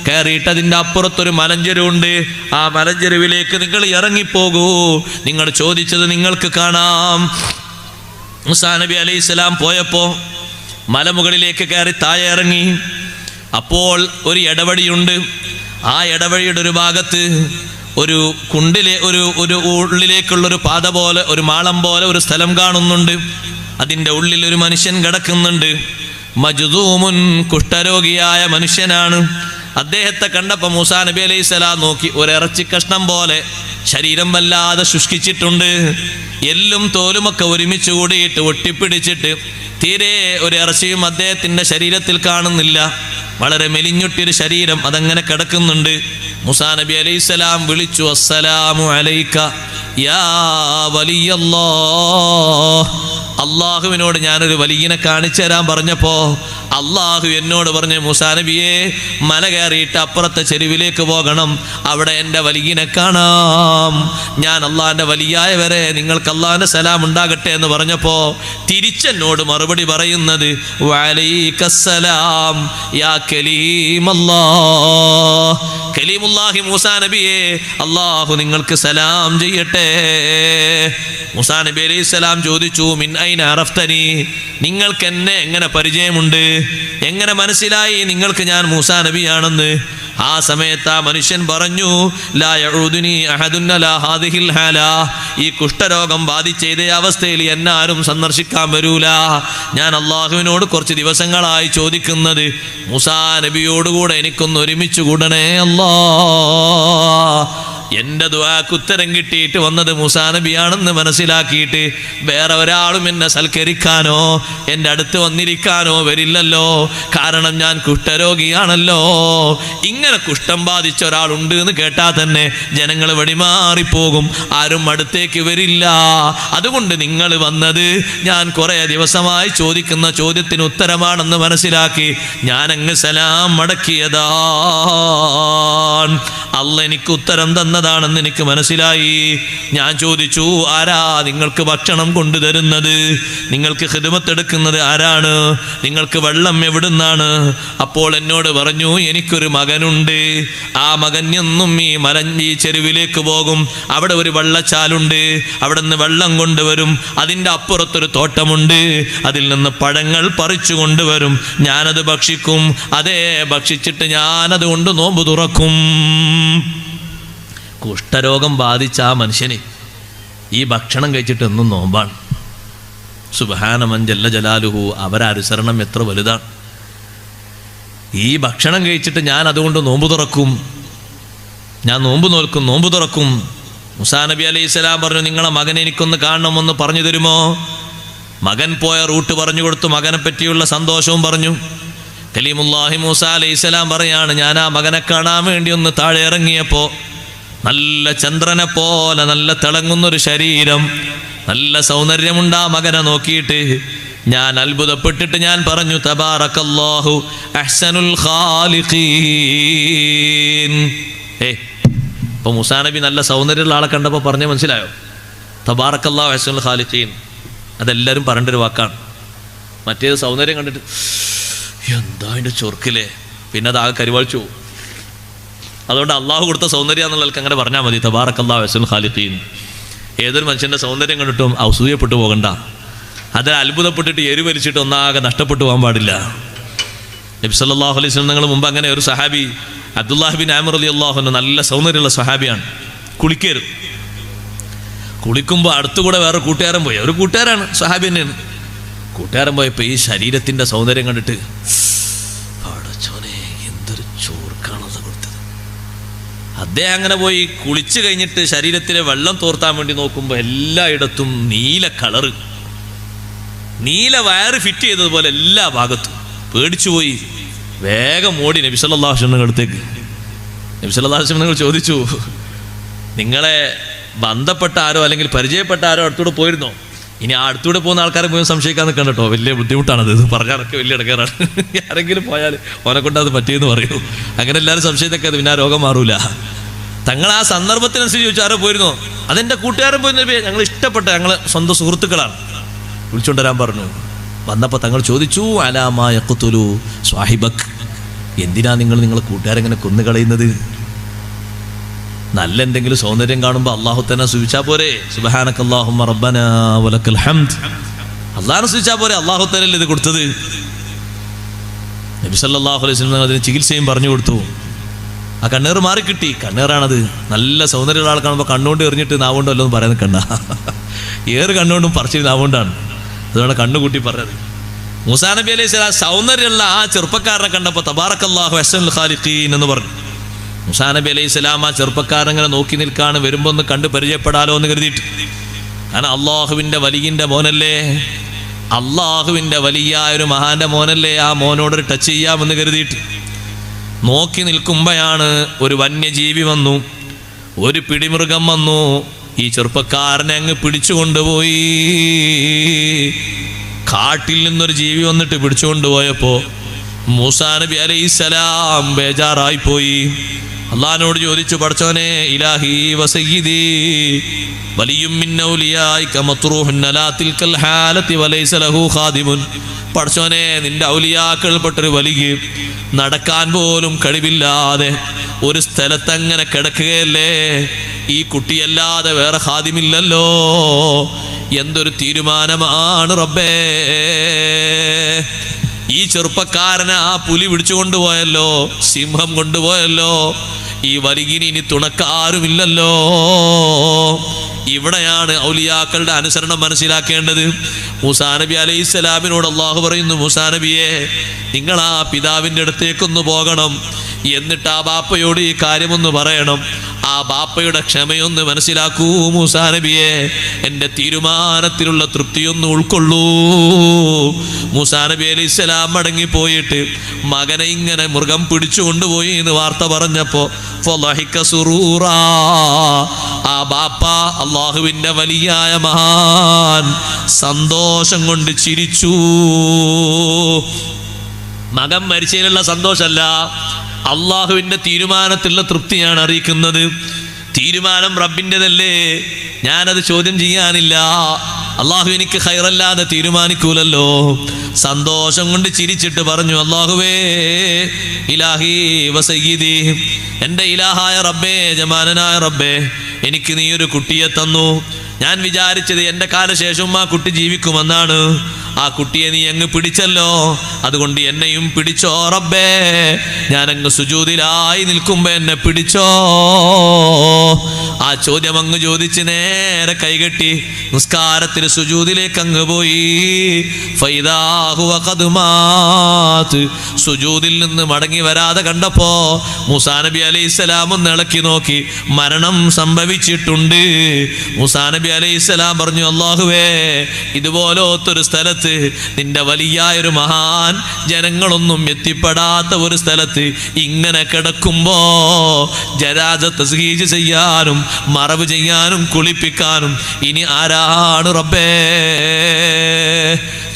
[SPEAKER 1] കയറിയിട്ട് അതിൻ്റെ അപ്പുറത്തൊരു മലഞ്ചെരുവുണ്ട്. ആ മലഞ്ചെരുവിലേക്ക് നിങ്ങൾ ഇറങ്ങിപ്പോകൂ. നിങ്ങൾ ചോദിച്ചത് നിങ്ങൾക്ക് കാണാം. മൂസാ നബി അലൈഹിസ്സലാം പോയപ്പോ മലമുകളിലേക്ക് കയറി താഴെ ഇറങ്ങി. അപ്പോൾ ഒരു ഇടവഴിയുണ്ട്. ആ ഇടവഴിയുടെ ഒരു ഭാഗത്ത് ഒരു കുണ്ടിലെ ഒരു ഉള്ളിലേക്കുള്ളൊരു പാത പോലെ, ഒരു മാളം പോലെ ഒരു സ്ഥലം കാണുന്നുണ്ട്. അതിൻ്റെ ഉള്ളിൽ ഒരു മനുഷ്യൻ കിടക്കുന്നുണ്ട്. മജ്ദൂമുൻ, കുഷ്ഠരോഗിയായ മനുഷ്യനാണ്. അദ്ദേഹത്തെ കണ്ടപ്പോൾ മൂസാ നബി അലൈഹിസ്സലാം നോക്കി. ഒരു ഇറച്ചി കഷ്ണം പോലെ ശരീരം വല്ലാതെ ശുഷ്കിച്ചിട്ടുണ്ട്. എല്ലും തോലുമൊക്കെ ഒരുമിച്ച് കൂടിയിട്ട് ഒട്ടിപ്പിടിച്ചിട്ട് തീരെ ഒരു ഇറച്ചിയും അദ്ദേഹത്തിൻ്റെ ശരീരത്തിൽ കാണുന്നില്ല. വളരെ മെലിഞ്ഞൊട്ടിയൊരു ശരീരം അതങ്ങനെ കിടക്കുന്നുണ്ട്. മൂസാ നബി അലൈഹിസ്സലാം വിളിച്ചു, അസ്സലാമു അലൈക യാ വലിയല്ലാഹ്. അള്ളാഹുവിനോട് ഞാനൊരു വലിയനെ കാണിച്ചു തരാൻ പറഞ്ഞപ്പോ അള്ളാഹു എന്നോട് പറഞ്ഞു, മൂസാ നബിയെ മല കയറിയിട്ട് അപ്പുറത്തെ ചെരുവിലേക്ക് പോകണം, അവിടെ എൻ്റെ വലിയനെ കാണാം. ഞാൻ അള്ളാഹിൻ്റെ വലിയായ വരെ നിങ്ങൾക്ക് അള്ളാഹിൻ്റെ സലാം ഉണ്ടാകട്ടെ എന്ന് പറഞ്ഞപ്പോ തിരിച്ചെന്നോട് മറുപടി പറയുന്നത്, വഅലൈക്കസ്സലാം യാ കലീമല്ലാഹ്. കലീമുല്ലാഹി മൂസാ നബിയെ അള്ളാഹു നിങ്ങൾക്ക് സലാം ചെയ്യട്ടെ. മൂസാ നബി അലൈഹി സ്വലാം ചോദിച്ചു, മിൻ ഐന അറഫ്തനി, നിങ്ങൾക്ക് എന്നെ എങ്ങനെ പരിചയമുണ്ട്, എങ്ങനെ മനസ്സിലായി നിങ്ങൾക്ക് ഞാൻ മൂസാ നബിയാണെന്ന്? ആ സമയത്ത് ആ മനുഷ്യൻ പറഞ്ഞു, ലാ യഊദുനി അഹദുൻ അലാ ഹാദിഹിൽ ഹാല, ഈ കുഷ്ഠരോഗം ബാധിച്ച ഇതേ അവസ്ഥയിൽ എന്നെ ആരും സന്ദർശിക്കാൻ വരൂല. ഞാൻ അള്ളാഹുവിനോട് കുറച്ച് ദിവസങ്ങളായി ചോദിക്കുന്നത്, മൂസാ നബിയോടുകൂടെ എനിക്കൊന്ന് ഒരുമിച്ച് കൂടണേ അല്ലാ. എൻ്റെ ദുആക്ക് ഉത്തരം കിട്ടിയിട്ട് വന്നത് മൂസാ നബിയാണെന്ന് മനസ്സിലാക്കിയിട്ട് വേറെ ഒരാളും എന്നെ സൽക്കരിക്കാനോ എൻ്റെ അടുത്ത് വന്നിരിക്കാനോ വരില്ലല്ലോ, കാരണം ഞാൻ കുഷ്ഠരോഗിയാണല്ലോ. ഇങ്ങനെ കുഷ്ഠം ബാധിച്ച ഒരാളുണ്ട് എന്ന് കേട്ടാൽ തന്നെ ജനങ്ങൾ വഴിമാറിപ്പോകും, ആരും അടുത്തേക്ക് വരില്ല. അതുകൊണ്ട് നിങ്ങൾ വന്നത് ഞാൻ കുറേ ദിവസമായി ചോദിക്കുന്ന ചോദ്യത്തിന് ഉത്തരമാണെന്ന് മനസ്സിലാക്കി ഞാൻ അങ്ങ് സലാം മടക്കിയതാ. അല്ല എനിക്ക് ഉത്തരം തന്നതാണെന്ന് എനിക്ക് മനസ്സിലായി. ഞാൻ ചോദിച്ചു, ആരാ നിങ്ങൾക്ക് ഭക്ഷണം കൊണ്ടുതരുന്നത്, നിങ്ങൾക്ക് ഖിദ്മത്തെടുക്കുന്നത് ആരാണ്, നിങ്ങൾക്ക് വെള്ളം എവിടുന്നാണ്? അപ്പോൾ എന്നോട് പറഞ്ഞു, എനിക്കൊരു മകനുണ്ട്, ആ മകൻ എന്നും ഈ ചെരുവിലേക്ക് പോകും, അവിടെ ഒരു വെള്ളച്ചാലുണ്ട്, അവിടെ നിന്ന് വെള്ളം കൊണ്ടുവരും, അതിൻ്റെ അപ്പുറത്തൊരു തോട്ടമുണ്ട്, അതിൽ നിന്ന് പഴങ്ങൾ പറിച്ചു കൊണ്ടുവരും, ഞാനത് ഭക്ഷിക്കും, അതേ ഭക്ഷിച്ചിട്ട് ഞാനത് കൊണ്ട് നോമ്പ് തുറക്കും. കുഷ്ഠരോഗം ബാധിച്ച ആ മനുഷ്യന് ഈ ഭക്ഷണം കഴിച്ചിട്ട് എന്നും നോമ്പാണ്. സുബ്ഹാന മൻ ജല്ല ജലാലുഹു, അവരനുസരണം എത്ര വലുതാണ്. ഈ ഭക്ഷണം കഴിച്ചിട്ട് ഞാൻ അതുകൊണ്ട് നോമ്പ് തുറക്കും, ഞാൻ നോമ്പ് നോൽക്കും, നോമ്പ് തുറക്കും. മൂസാ നബി അലൈഹി സ്വലാം പറഞ്ഞു, നിങ്ങളെ മകനെ എനിക്കൊന്ന് കാണണമെന്ന് പറഞ്ഞു തരുമോ? മകൻ പോയ റൂട്ട് പറഞ്ഞു കൊടുത്തു, മകനെ പറ്റിയുള്ള സന്തോഷവും പറഞ്ഞു. കലീമുല്ലാഹി മൂസാ അലൈഹി സ്വലാം പറയാണ്, ഞാൻ ആ മകനെ കാണാൻ വേണ്ടി ഒന്ന് താഴെ ഇറങ്ങിയപ്പോൾ നല്ല ചന്ദ്രനെ പോലെ നല്ല തിളങ്ങുന്നൊരു ശരീരം, നല്ല സൗന്ദര്യമുണ്ട് ആ മകനെ നോക്കിയിട്ട്. ഞാൻ അത്ഭുതപ്പെട്ടിട്ട് ഞാൻ പറഞ്ഞു, തബാറക്കല്ലാഹു അഹ്സനുൽ ഖാലിഖീൻ. ഇപ്പോൾ മൂസാ നബി നല്ല സൗന്ദര്യമുള്ള ആളെ കണ്ടപ്പോൾ പറഞ്ഞ് മനസ്സിലായോ? തബാറക്കല്ലാഹു അഹ്സനുൽ ഖാലിഖീൻ അതെല്ലാവരും പറയേണ്ട ഒരു വാക്കാണ്. മറ്റേത് സൗന്ദര്യം കണ്ടിട്ട് എന്താ അതിൻ്റെ ചൊർക്കില്ലേ, പിന്നെ അത് ആകെ കരിവാളിച്ചു പോകും. അതുകൊണ്ട് അള്ളാഹു കൊടുത്ത സൗന്ദര്യം എന്നുള്ളവർക്ക് അങ്ങനെ പറഞ്ഞാൽ മതി, തബാറക്കല്ലാഹു അഹ്സനുൽ ഖാലിഖീൻ. ഏതൊരു മനുഷ്യൻ്റെ സൗന്ദര്യം കണ്ടിട്ടും അസൂയപ്പെട്ടു പോകണ്ട, അതിൽ അത്ഭുതപ്പെട്ടിട്ട് എരിവലിച്ചിട്ട് ഒന്നാകെ നഷ്ടപ്പെട്ടു പോകാൻ പാടില്ല. നബി സല്ലല്ലാഹു അലൈഹി വസല്ലം നിങ്ങൾ മുമ്പ് അങ്ങനെ ഒരു സഹാബി അബ്ദുല്ലാഹി ബിൻ ആമിർ റളിയല്ലാഹു അൻഹു നല്ല സൗന്ദര്യമുള്ള സഹാബിയാണ്. കുളിക്കരുത്, കുളിക്കുമ്പോൾ അടുത്തുകൂടെ വേറെ കൂട്ടുകാരൻ പോയി, ഒരു കൂട്ടുകാരാണ്, സഹാബി തന്നെയാണ്. കൂട്ടുകാരൻ പോയപ്പോൾ ഈ ശരീരത്തിൻ്റെ സൗന്ദര്യം കണ്ടിട്ട് പടച്ചോനെ എന്തൊരു ചോർക്കാണത് കൊടുത്തത്. അദ്ദേഹം അങ്ങനെ പോയി കുളിച്ച് കഴിഞ്ഞിട്ട് ശരീരത്തിലെ വെള്ളം തോർത്താൻ വേണ്ടി നോക്കുമ്പോൾ എല്ലായിടത്തും നീല കളറ്, നീല വയറ് ഫിറ്റ് ചെയ്തതുപോലെ എല്ലാ ഭാഗത്തും. പേടിച്ചു പോയി, വേഗം ഓടി നബി സല്ലല്ലാഹു അലൈഹി വസല്ലം അടുത്തേക്ക്. നബി സല്ലല്ലാഹു അലൈഹി വസല്ലം ചോദിച്ചു, നിങ്ങളെ ബന്ധപ്പെട്ട ആരോ അല്ലെങ്കിൽ പരിചയപ്പെട്ട ആരോ അടുത്തൂടെ പോയിരുന്നോ? ഇനി ആ അടുത്തൂടെ പോകുന്ന ആൾക്കാരെ പോയി സംശയിക്കാൻ നിൽക്കണം കേട്ടോ, വലിയ ബുദ്ധിമുട്ടാണത്. ഇത് പറഞ്ഞാലൊക്കെ വലിയ ഇടങ്ങേറാണ്. ആരെങ്കിലും പോയാൽ ഓനെ കൊണ്ട് അത് പറ്റിയെന്ന് പറയൂ. അങ്ങനെ എല്ലാവരും സംശയത്തൊക്കെ അത് പിന്നെ ആ രോഗം മാറൂല. തങ്ങൾ ആ സന്ദർഭത്തിനനുസരിച്ച് ചോദിച്ചു, ആരോ പോയിരുന്നോ? അതെൻ്റെ കൂട്ടുകാരൻ പോയി, ഞങ്ങൾ ഇഷ്ടപ്പെട്ട ഞങ്ങൾ സ്വന്തം സുഹൃത്തുക്കളാണ്, വിളിച്ചുകൊണ്ടുവരാൻ പറഞ്ഞു. വന്നപ്പോൾ തങ്ങൾ ചോദിച്ചു, അലാമാ യഖ്തുലു സ്വാഹിബക്, എന്തിനാ നിങ്ങളെ കൂട്ടുകാരെങ്ങനെ കൊന്നുകളയുന്നത്? നല്ല എന്തെങ്കിലും സൗന്ദര്യം കാണുമ്പോൾ അള്ളാഹു തന്നെ സൂചിച്ചാൽ പോരെ? സുബ്ഹാനക്കല്ലാഹുമ്മ റബ്ബനാ വലക്കൽ ഹംദ്, അള്ളാഹുനെ സൂചിച്ചാൽ പോരെ? അള്ളാഹു തന്നല്ലേ ഇത് കൊടുത്തത്. നബി സല്ലല്ലാഹു അലൈഹി വസല്ലം അതിന് ചികിത്സയും പറഞ്ഞു കൊടുത്തു. ആ കണ്ണേർ മാറിക്കിട്ടി. കണ്ണേറാണത്. നല്ല സൗന്ദര്യമുള്ള ആൾ കാണുമ്പോൾ കണ്ണുകൊണ്ട് എറിഞ്ഞിട്ട് നാവുകൊണ്ട് വല്ലതും പറയാൻ നിൽക്കണ്ട. ഏറ് കണ്ണുകൊണ്ടും പറിച്ചിട്ട് നാവുകൊണ്ടാണ്, അതുകൊണ്ട് കണ്ണുകൂട്ടി പറഞ്ഞത്. മൂസാ നബി അലൈഹി സ്വലാം സൗന്ദര്യമുള്ള ആ ചെറുപ്പക്കാരനെ കണ്ടപ്പോൾ തബാറക്കല്ലാഹു അഹ്സനുൽ ഖാലിഖീൻ എന്ന് പറഞ്ഞു. മൂസാ നബി അലൈഹി സ്വലാം ആ ചെറുപ്പക്കാരങ്ങനെ നോക്കി നിൽക്കാണ്, വരുമ്പോൾ ഒന്ന് കണ്ട് പരിചയപ്പെടാലോ എന്ന് കരുതിയിട്ട്. കാരണം അള്ളാഹുവിൻ്റെ വലിയൻ്റെ മോനല്ലേ, അള്ളാഹുവിൻ്റെ വലിയ ഒരു മഹാന്റെ മോനല്ലേ, ആ മോനോടൊരു ടച്ച് ചെയ്യാമെന്ന് കരുതിയിട്ട് നോക്കി നിൽക്കുമ്പോഴാണ് ഒരു വന്യജീവി വന്നു, ഒരു പിടിമൃഗം വന്നു. ഈ ചെറുപ്പക്കാരനെ അങ്ങ് പിടിച്ചു കൊണ്ടുപോയി. കാട്ടിൽ നിന്നൊരു ജീവി വന്നിട്ട് പിടിച്ചു കൊണ്ടുപോയപ്പോൾ മൂസാ നബി അലൈഹിസ്സലാം ബേജാറായിപ്പോയി. അള്ളാഹിനോട് ചോദിച്ചു, പടച്ചോനെ, ഇലാഹി വസയ്യിദി വലിയും മിൻ ഔലിയായിക മത്റൂഹുൻ അലാ തിൽകൽ ഹാലതി വലൈസ ലഹു ഖാദിമുൻ. പടച്ചോനെ, നിന്റെ ഔലിയാക്കൾപ്പെട്ടൊരു വലിയ നടക്കാൻ പോലും കഴിവില്ലാതെ ഒരു സ്ഥലത്തങ്ങനെ കിടക്കുകയല്ലേ, ഈ കുട്ടിയല്ലാതെ വേറെ ഖാദിമില്ലല്ലോ. എന്തൊരു തീരുമാനമാണ് റബ്ബേ. ഈ ചെറുപ്പക്കാരനെ ആ പുലി പിടിച്ചു കൊണ്ടുപോയല്ലോ, സിംഹം കൊണ്ടുപോയല്ലോ. ഈ വരികിന് ഇനി തുണക്കാരുമില്ലല്ലോ. ഇവിടെയാണ് ഔലിയാക്കളുടെ അനുസരണം മനസ്സിലാക്കേണ്ടത്. മൂസാ നബി അലൈഹിസ്സലാമിനോട് അള്ളാഹു പറയുന്നു, മൂസാ നബിയെ, നിങ്ങൾ ആ പിതാവിൻ്റെ അടുത്തേക്കൊന്ന് പോകണം. എന്നിട്ട് ആ ബാപ്പയോട് ഈ കാര്യമൊന്ന് പറയണം. ആ ബാപ്പയുടെ ക്ഷമയൊന്ന് മനസ്സിലാക്കൂ മൂസാ നബിയെ. എൻ്റെ തീരുമാനത്തിലുള്ള തൃപ്തിയൊന്ന് ഉൾക്കൊള്ളൂ. മൂസാ നബി അലൈഹിസ്സലാം മടങ്ങിപ്പോയിട്ട് മകനെ ഇങ്ങനെ മൃഗം പിടിച്ചു കൊണ്ടുപോയി എന്ന് വാർത്ത പറഞ്ഞപ്പോ ആ ബാപ്പ, അള്ളാഹുവിൻ്റെ വലിയായ മഹാൻ, സന്തോഷം കൊണ്ട് ചിരിച്ചു. മകൻ മരിച്ചതിലുള്ള സന്തോഷമല്ല, അള്ളാഹുവിൻ്റെ തീരുമാനത്തിലുള്ള തൃപ്തിയാണ് അറിയിക്കുന്നത്. തീരുമാനം റബ്ബിൻ്റെതല്ലേ, ഞാനത് ചോദ്യം ചെയ്യാനില്ല. അള്ളാഹു എനിക്ക് ഖൈറല്ലാതെ തീരുമാനിക്കൂലല്ലോ. സന്തോഷം കൊണ്ട് ചിരിച്ചിട്ട് പറഞ്ഞു, അള്ളാഹുവേ ഇലാഹി വസയ്യിദി, എൻ്റെ ഇലാഹായ റബ്ബേ, ജമാനനായ റബ്ബേ, എനിക്ക് നീ ഒരു കുട്ടിയെ തന്നു. ഞാൻ വിചാരിച്ചത് എൻ്റെ കാലശേഷം ആ കുട്ടി ജീവിക്കുമെന്നാണ്. ആ കുട്ടിയെ നീ അങ്ങ് പിടിച്ചല്ലോ, അതുകൊണ്ട് എന്നെയും പിടിച്ചോ റബ്ബേ. ഞാൻ അങ്ങ് സുജൂദിലായി നിൽക്കുമ്പോ എന്നെ പിടിച്ചോ. ആ ചോദ്യം അങ്ങ് ചോദിച്ച് നേരെ കൈകെട്ടി നിസ്കാരത്തിന് സുജൂദിലേക്ക് അങ്ങ് പോയി. സുജൂദിൽ നിന്ന് മടങ്ങി വരാതെ കണ്ടപ്പോ മൂസാ നബി അലൈഹിസ്സലാം ഒന്ന് ഇളക്കി നോക്കി, മരണം സംഭവിച്ചിട്ടുണ്ട്. മൂസാ നബി അലൈഹിസ്സലാം പറഞ്ഞു, അല്ലാഹുവേ, ഇതുപോലത്തൊരു സ്ഥലത്ത് നിന്റെ വലിയൊരു മഹാൻ ജനങ്ങളൊന്നും എത്തിപ്പെടാത്ത ഒരു സ്ഥലത്ത് ഇങ്ങനെ കിടക്കുമ്പോ ജനാസ തസ്ഹീജ് ചെയ്യാനും മറവ് ചെയ്യാനും കുളിപ്പിക്കാനും ഇനി ആരാണ് റബ്ബേ?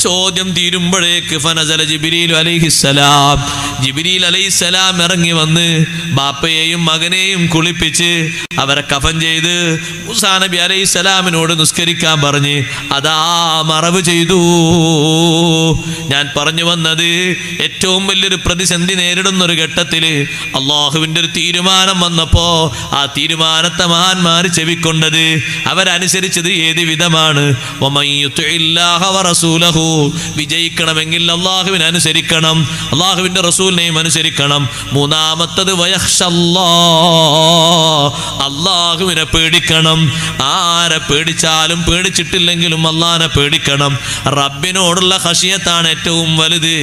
[SPEAKER 1] ചോദ്യം തീരുമ്പോഴേക്ക് ഫനസല ജിബ്രീൽ അലൈഹിസ്സലാം, ജിബ്രീൽ അലൈഹിസ്സലാം ഇറങ്ങി വന്ന് ബാപ്പയെയും മകനെയും കുളിപ്പിച്ച് അവരെ കഫൻ ചെയ്ത് മൂസാ നബി അലൈഹിസ്സലാമിനോട് നിസ്കരിക്കാൻ പറഞ്ഞ് അതാ മറവ് ചെയ്തു. ഞാൻ പറഞ്ഞു വന്നത്, ഏറ്റവും വലിയൊരു പ്രതിസന്ധി നേരിടുന്ന ഒരു ഘട്ടത്തിൽ അള്ളാഹുവിൻ്റെ ഒരു തീരുമാനം വന്നപ്പോ ആ തീരുമാനത്തെ മഹാന്മാർ ചെവിക്കൊണ്ടത്, അവരനുസരിച്ചത് ഏത് വിധമാണ്? വിജയിക്കണമെങ്കിൽ അള്ളാഹുവിനെ അനുസരിക്കണം, അള്ളാഹുവിൻ്റെ റസൂലിനെയും അനുസരിക്കണം. മൂന്നാമത്തത് അള്ളാഹുവിനെ പേടിക്കണം. ആരെ പേടിച്ചാലും പേടിച്ചിട്ടില്ലെങ്കിലും അള്ളാഹിനെ പേടിക്കണം. റബ്ബിനോടുള്ള ഖശിയത്താണ് ഏറ്റവും വലുത്.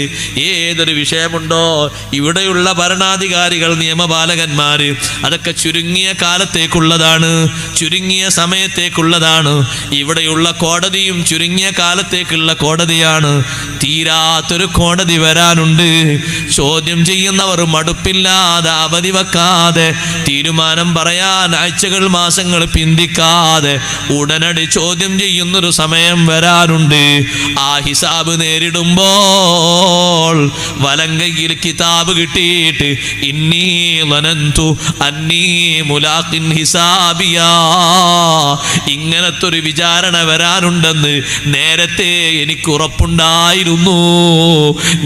[SPEAKER 1] ഏതൊരു വിഷയമുണ്ടോ, ഇവിടെയുള്ള ഭരണാധികാരികൾ, നിയമപാലകന്മാര്, അതൊക്കെ ചുരുങ്ങിയ കാലത്തേക്കുള്ളതാണ്, ചുരുങ്ങിയ സമയത്തേക്കുള്ളതാണ്. ഇവിടെയുള്ള കോടതിയും ചുരുങ്ങിയ കാലത്തേക്കുള്ള കോടതിയാണ്. തീരാത്തൊരു കോടതി വരാനുണ്ട്. ചോദ്യം ചെയ്യുന്നവർ മടുപ്പില്ലാതെ, അവധി വെക്കാതെ, തീരുമാനം പറയാൻ ആഴ്ചകൾ മാസങ്ങൾ പിന്തിക്കാതെ ഉടനടി ചോദ്യം ചെയ്യുന്നൊരു സമയം വരാനുണ്ട്. ആ ഹിസാബ് നേരിടുമ്പോൾ വലങ്കയിൽ കിതാബ് കിട്ടിയിട്ട് ഇന്നീ ലനന്തു അന്നീ മുലാഖിൻ ഹിസാബിയാ, ഇങ്ങനത്തെ ഒരു വിചാരണ വരാനുണ്ടെന്ന് നേരത്തെ എനിക്ക് ഉറപ്പുണ്ടായിരുന്നു.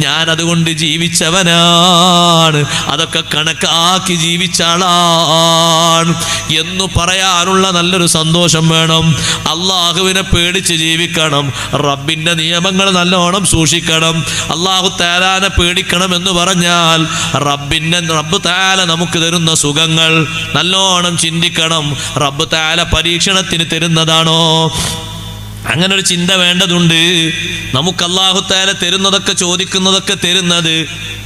[SPEAKER 1] ഞാൻ അതുകൊണ്ട് ജീവിച്ചവനാണ്, അതൊക്കെ കണക്കാക്കി ജീവിച്ച ആളാണ് എന്ന് പറയാനുള്ള നല്ലൊരു സന്തോഷം വേണം. അള്ളാഹുവിനെ പേടിച്ച് ജീവിക്കണം, റബ്ബിൻ്റെ നിയമങ്ങൾ നല്ലോണം സൂക്ഷിക്കണം. അള്ളാഹു തആലാനെ പേടിക്കണം എന്ന് പറഞ്ഞാൽ റബ്ബ് തആല നമുക്ക് തരുന്ന സുഖങ്ങൾ നല്ലോണം ചിന്തിക്കണം. റബ്ബ് തആല പരീക്ഷണത്തിന് തരുന്നതാണോ? അങ്ങനെ ഒരു ചിന്ത വേണ്ടതുണ്ട്. നമുക്ക് അല്ലാഹു തആല തരുന്നതൊക്കെ, ചോദിക്കുന്നതൊക്കെ തരുന്നത്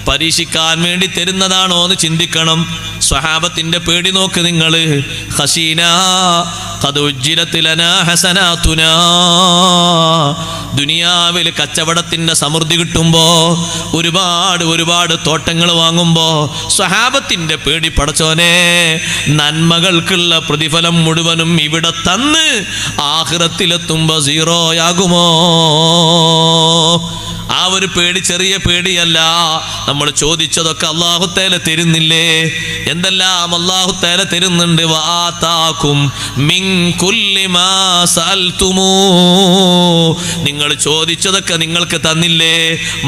[SPEAKER 1] പരീക്ഷിക്കാൻ വേണ്ടി തരുന്നതാണോ എന്ന് ചിന്തിക്കണം. സ്വഹാബത്തിന്റെ പേടി നോക്ക് നിങ്ങൾ. ഖശീന ഖദ് ഉജ്ജിലത് ലനാ ഹസനാതുനാ, ദുനിയാവിൽ കച്ചവടത്തിന്റെ സമൃദ്ധി കിട്ടുമ്പോ, ഒരുപാട് തോട്ടങ്ങൾ വാങ്ങുമ്പോ സ്വഹാബത്തിന്റെ പേടി, പടച്ചോനെ നന്മകൾക്കുള്ള പ്രതിഫലം മുഴുവനും ഇവിടെ തന്ന് ആഖിറത്തിലെത്തുമ്പോ സീറോയാകുമോ? ആ ഒരു പേടി ചെറിയ പേടിയല്ല. നമ്മൾ ചോദിച്ചതൊക്കെ അല്ലാഹു തആല തരുന്നില്ലേ? എന്തെല്ലാം അല്ലാഹു തആല തരുന്നുണ്ട്. വആതാകും മിൻ കുല്ലി മാ സഅൽതുമൂ, നിങ്ങൾ ചോദിച്ചതൊക്കെ നിങ്ങൾക്ക് തന്നില്ലേ?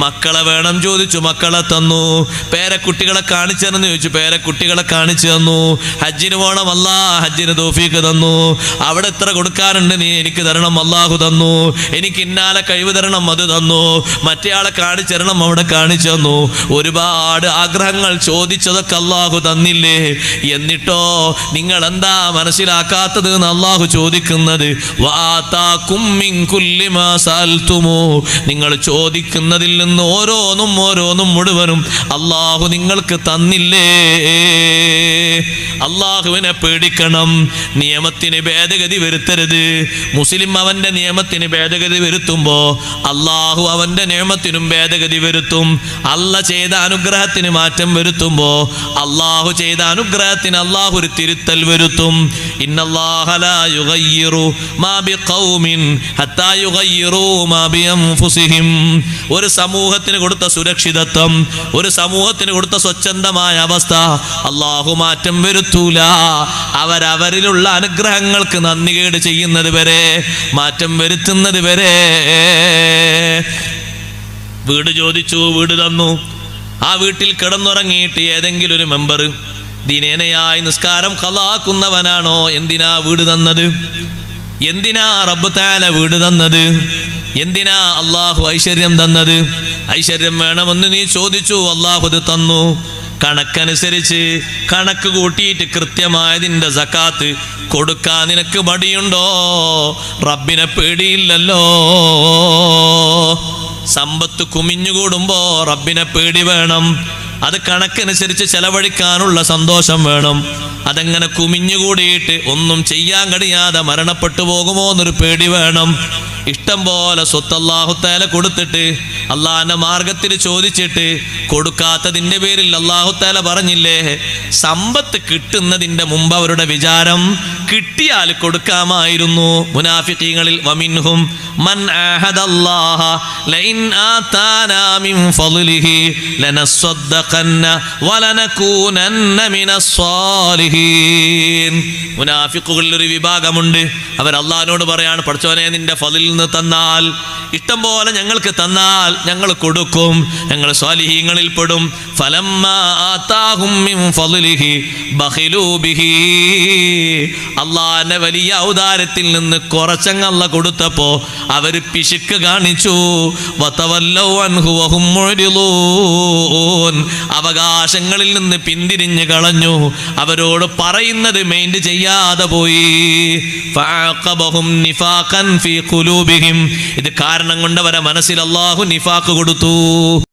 [SPEAKER 1] മക്കളെ വേണം ചോദിച്ചു, മക്കളെ തന്നു. പേരക്കുട്ടികളെ കാണിച്ചു തന്നെന്ന് ചോദിച്ചു, പേരക്കുട്ടികളെ കാണിച്ചു തന്നു. ഹജ്ജിന് പോകണം, അല്ലാഹ് ഹജ്ജിന് തൗഫീഖ് തന്നു. അവിടെ എത്ര കൊടുക്കാനുണ്ട്, നീ എനിക്ക് തരണം, അല്ലാഹു തന്നു. എനിക്ക് ഇന്നാലെ കഴിവ് തരണം, അത് തന്നു. മറ്റേ ആളെ കാണിച്ചു തരണം, അവിടെ കാണിച്ചു തന്നു. ഒരുപാട് ആഗ്രഹങ്ങൾ ചോദിച്ചതൊക്കെ അല്ലാഹു തന്നില്ലേ? എന്നിട്ടോ നിങ്ങൾ എന്താ മനസ്സിലാക്കാത്തത് എന്ന് അല്ലാഹു ചോദിക്കുന്നത്. വആതാകും മിൻ കുല്ലി മാ സഅൽതുമൂ, നിങ്ങൾ ചോദിക്കുന്നതിൽ നിന്ന് ഓരോന്നും മുഴുവനും അല്ലാഹു നിങ്ങൾക്ക് തന്നില്ലേ? അല്ലാഹുവിനെ പേടിക്കണം. നിയമത്തിന് ഭേദഗതി വരുത്തരുത്. മുസ്ലിം അവന്റെ നിയമത്തിന് ഭേദഗതി വരുത്തുമ്പോ അല്ലാഹു അവന്റെ നിയമത്തിനും ഭേദഗതി വരുത്തും. അല്ല ചെയ്ത അനുഗ്രഹത്തിന് മാറ്റം വരുത്തുമ്പോ അല്ലാഹു ചെയ്ത അനുഗ്രഹത്തിന് അല്ലാഹു ഒരു തിരുത്തൽ വരുത്തും. ഇന്നല്ലാഹ ലാ യുഗയ്യിറു മാ ബിഖൗമിൻ ഹത്താ യുഗയ്യിറു മാ ബിഅൻഫുസിഹിം. ഒരു സമൂഹത്തിന് കൊടുത്ത സുരക്ഷിതത്വം, ഒരു സമൂഹത്തിന് കൊടുത്ത സ്വച്ഛന്തമായ അവസ്ഥ അല്ലാഹു മാറ്റം വരുത്തൂല. അവരവരിലുള്ള അനുഗ്രഹങ്ങൾക്ക് നന്ദികേട് ചെയ്യുന്നത് വരെ, മാറ്റം വരുത്തുന്നത് വരെ. വീട് ചോദിച്ചു, വീട് തന്നു. ആ വീട്ടിൽ കിടന്നുറങ്ങിയിട്ട് ഏതെങ്കിലും ഒരു മെമ്പർ ദിനേനയായി നിസ്കാരം ഖളാക്കുന്നവനാണോ? എന്തിനാ വീട് തന്നത്? എന്തിനാ റബ്ബ് തആല വീട് തന്നത്? എന്തിനാ അല്ലാഹു ഐശ്വര്യം തന്നത്? ഐശ്വര്യം വേണമെന്ന് നീ ചോദിച്ചു, അല്ലാഹു അത് തന്നു. കണക്കനുസരിച്ച് കണക്ക് കൂട്ടിയിട്ട് കൃത്യമായതിൻ്റെ സക്കാത്ത് കൊടുക്കാൻ നിനക്ക് മടിയുണ്ടോ? റബ്ബിനെ പേടിയില്ലല്ലോ. സമ്പത്ത് കുമിഞ്ഞുകൂടുമ്പോ റബ്ബിനെ പേടി വേണം. അത് കണക്കനുസരിച്ച് ചെലവഴിക്കാനുള്ള സന്തോഷം വേണം. അതെങ്ങനെ കുമിഞ്ഞുകൂടിയിട്ട് ഒന്നും ചെയ്യാൻ കഴിയാതെ മരണപ്പെട്ടു പോകുമോ എന്നൊരു പേടി വേണം. ഇഷ്ടം പോലെ സ്വത്ത് അല്ലാഹു തആല കൊടുത്തിട്ട് അള്ളാഹിന്റെ മാർഗത്തിൽ ചോദിച്ചിട്ട് കൊടുക്കാത്തതിൻ്റെ പേരിൽ അല്ലാഹു തആല പറഞ്ഞില്ലേ, സമ്പത്ത് കിട്ടുന്നതിൻ്റെ മുമ്പ് അവരുടെ വിചാരം കിട്ടിയാൽ കൊടുക്കാമായിരുന്നു. മുനാഫിഖീങ്ങളിൽ വമിൻഹും മൻ ആഹദല്ലാഹ ലഇൻ ആതാനാ മിൻ ഫളിഹി ലനസ്സദ്ദഖന്ന വലനകൂനന്ന മിനസ് സ്വാലിഹീൻ. മുനാഫിഖുകളിൽ ഒരു വിഭാഗമുണ്ട്. അവർ അല്ലാഹുവിനോട് പറയാണ്, പടച്ചോനെ നിന്റെ ഫളിൽ നിന്ന് തന്നാൽ, ഇഷ്ടം പോലെ ഞങ്ങൾക്ക് തന്നാൽ ഞങ്ങൾ കൊടുക്കും, ഞങ്ങൾ സ്വാലിഹീങ്ങളിൽ പെടും. ഫലമ്മാ ആതാഹും മിൻ ഫളിഹി ബഖിലൂ ബിഹി. അല്ലാഹുവിന്റെ വലിയ ഔദാര്യത്തിൽ നിന്ന് കുറച്ചങ്ങ് അല്ലാഹു കൊടുത്തപ്പോ അവർ പിശുക്ക് കാണിച്ചു. വതവല്ലൗ അൻഹു വഹും മുഅ്രിളൂൻ. അവകാശങ്ങളിൽ നിന്ന് പിന്തിരിഞ്ഞു കളഞ്ഞു. അവരോട് പറയുന്നത് മൈൻഡ് ചെയ്യാതെ പോയി. ഫഅഖബഹും നിഫാഖൻ ഫീ ഖുലൂബിഹിം. ഇത് കാരണം കൊണ്ട് അവരെ മനസ്സിൽ അല്ലാഹു നിഫാഖ് കൊടുത്തു.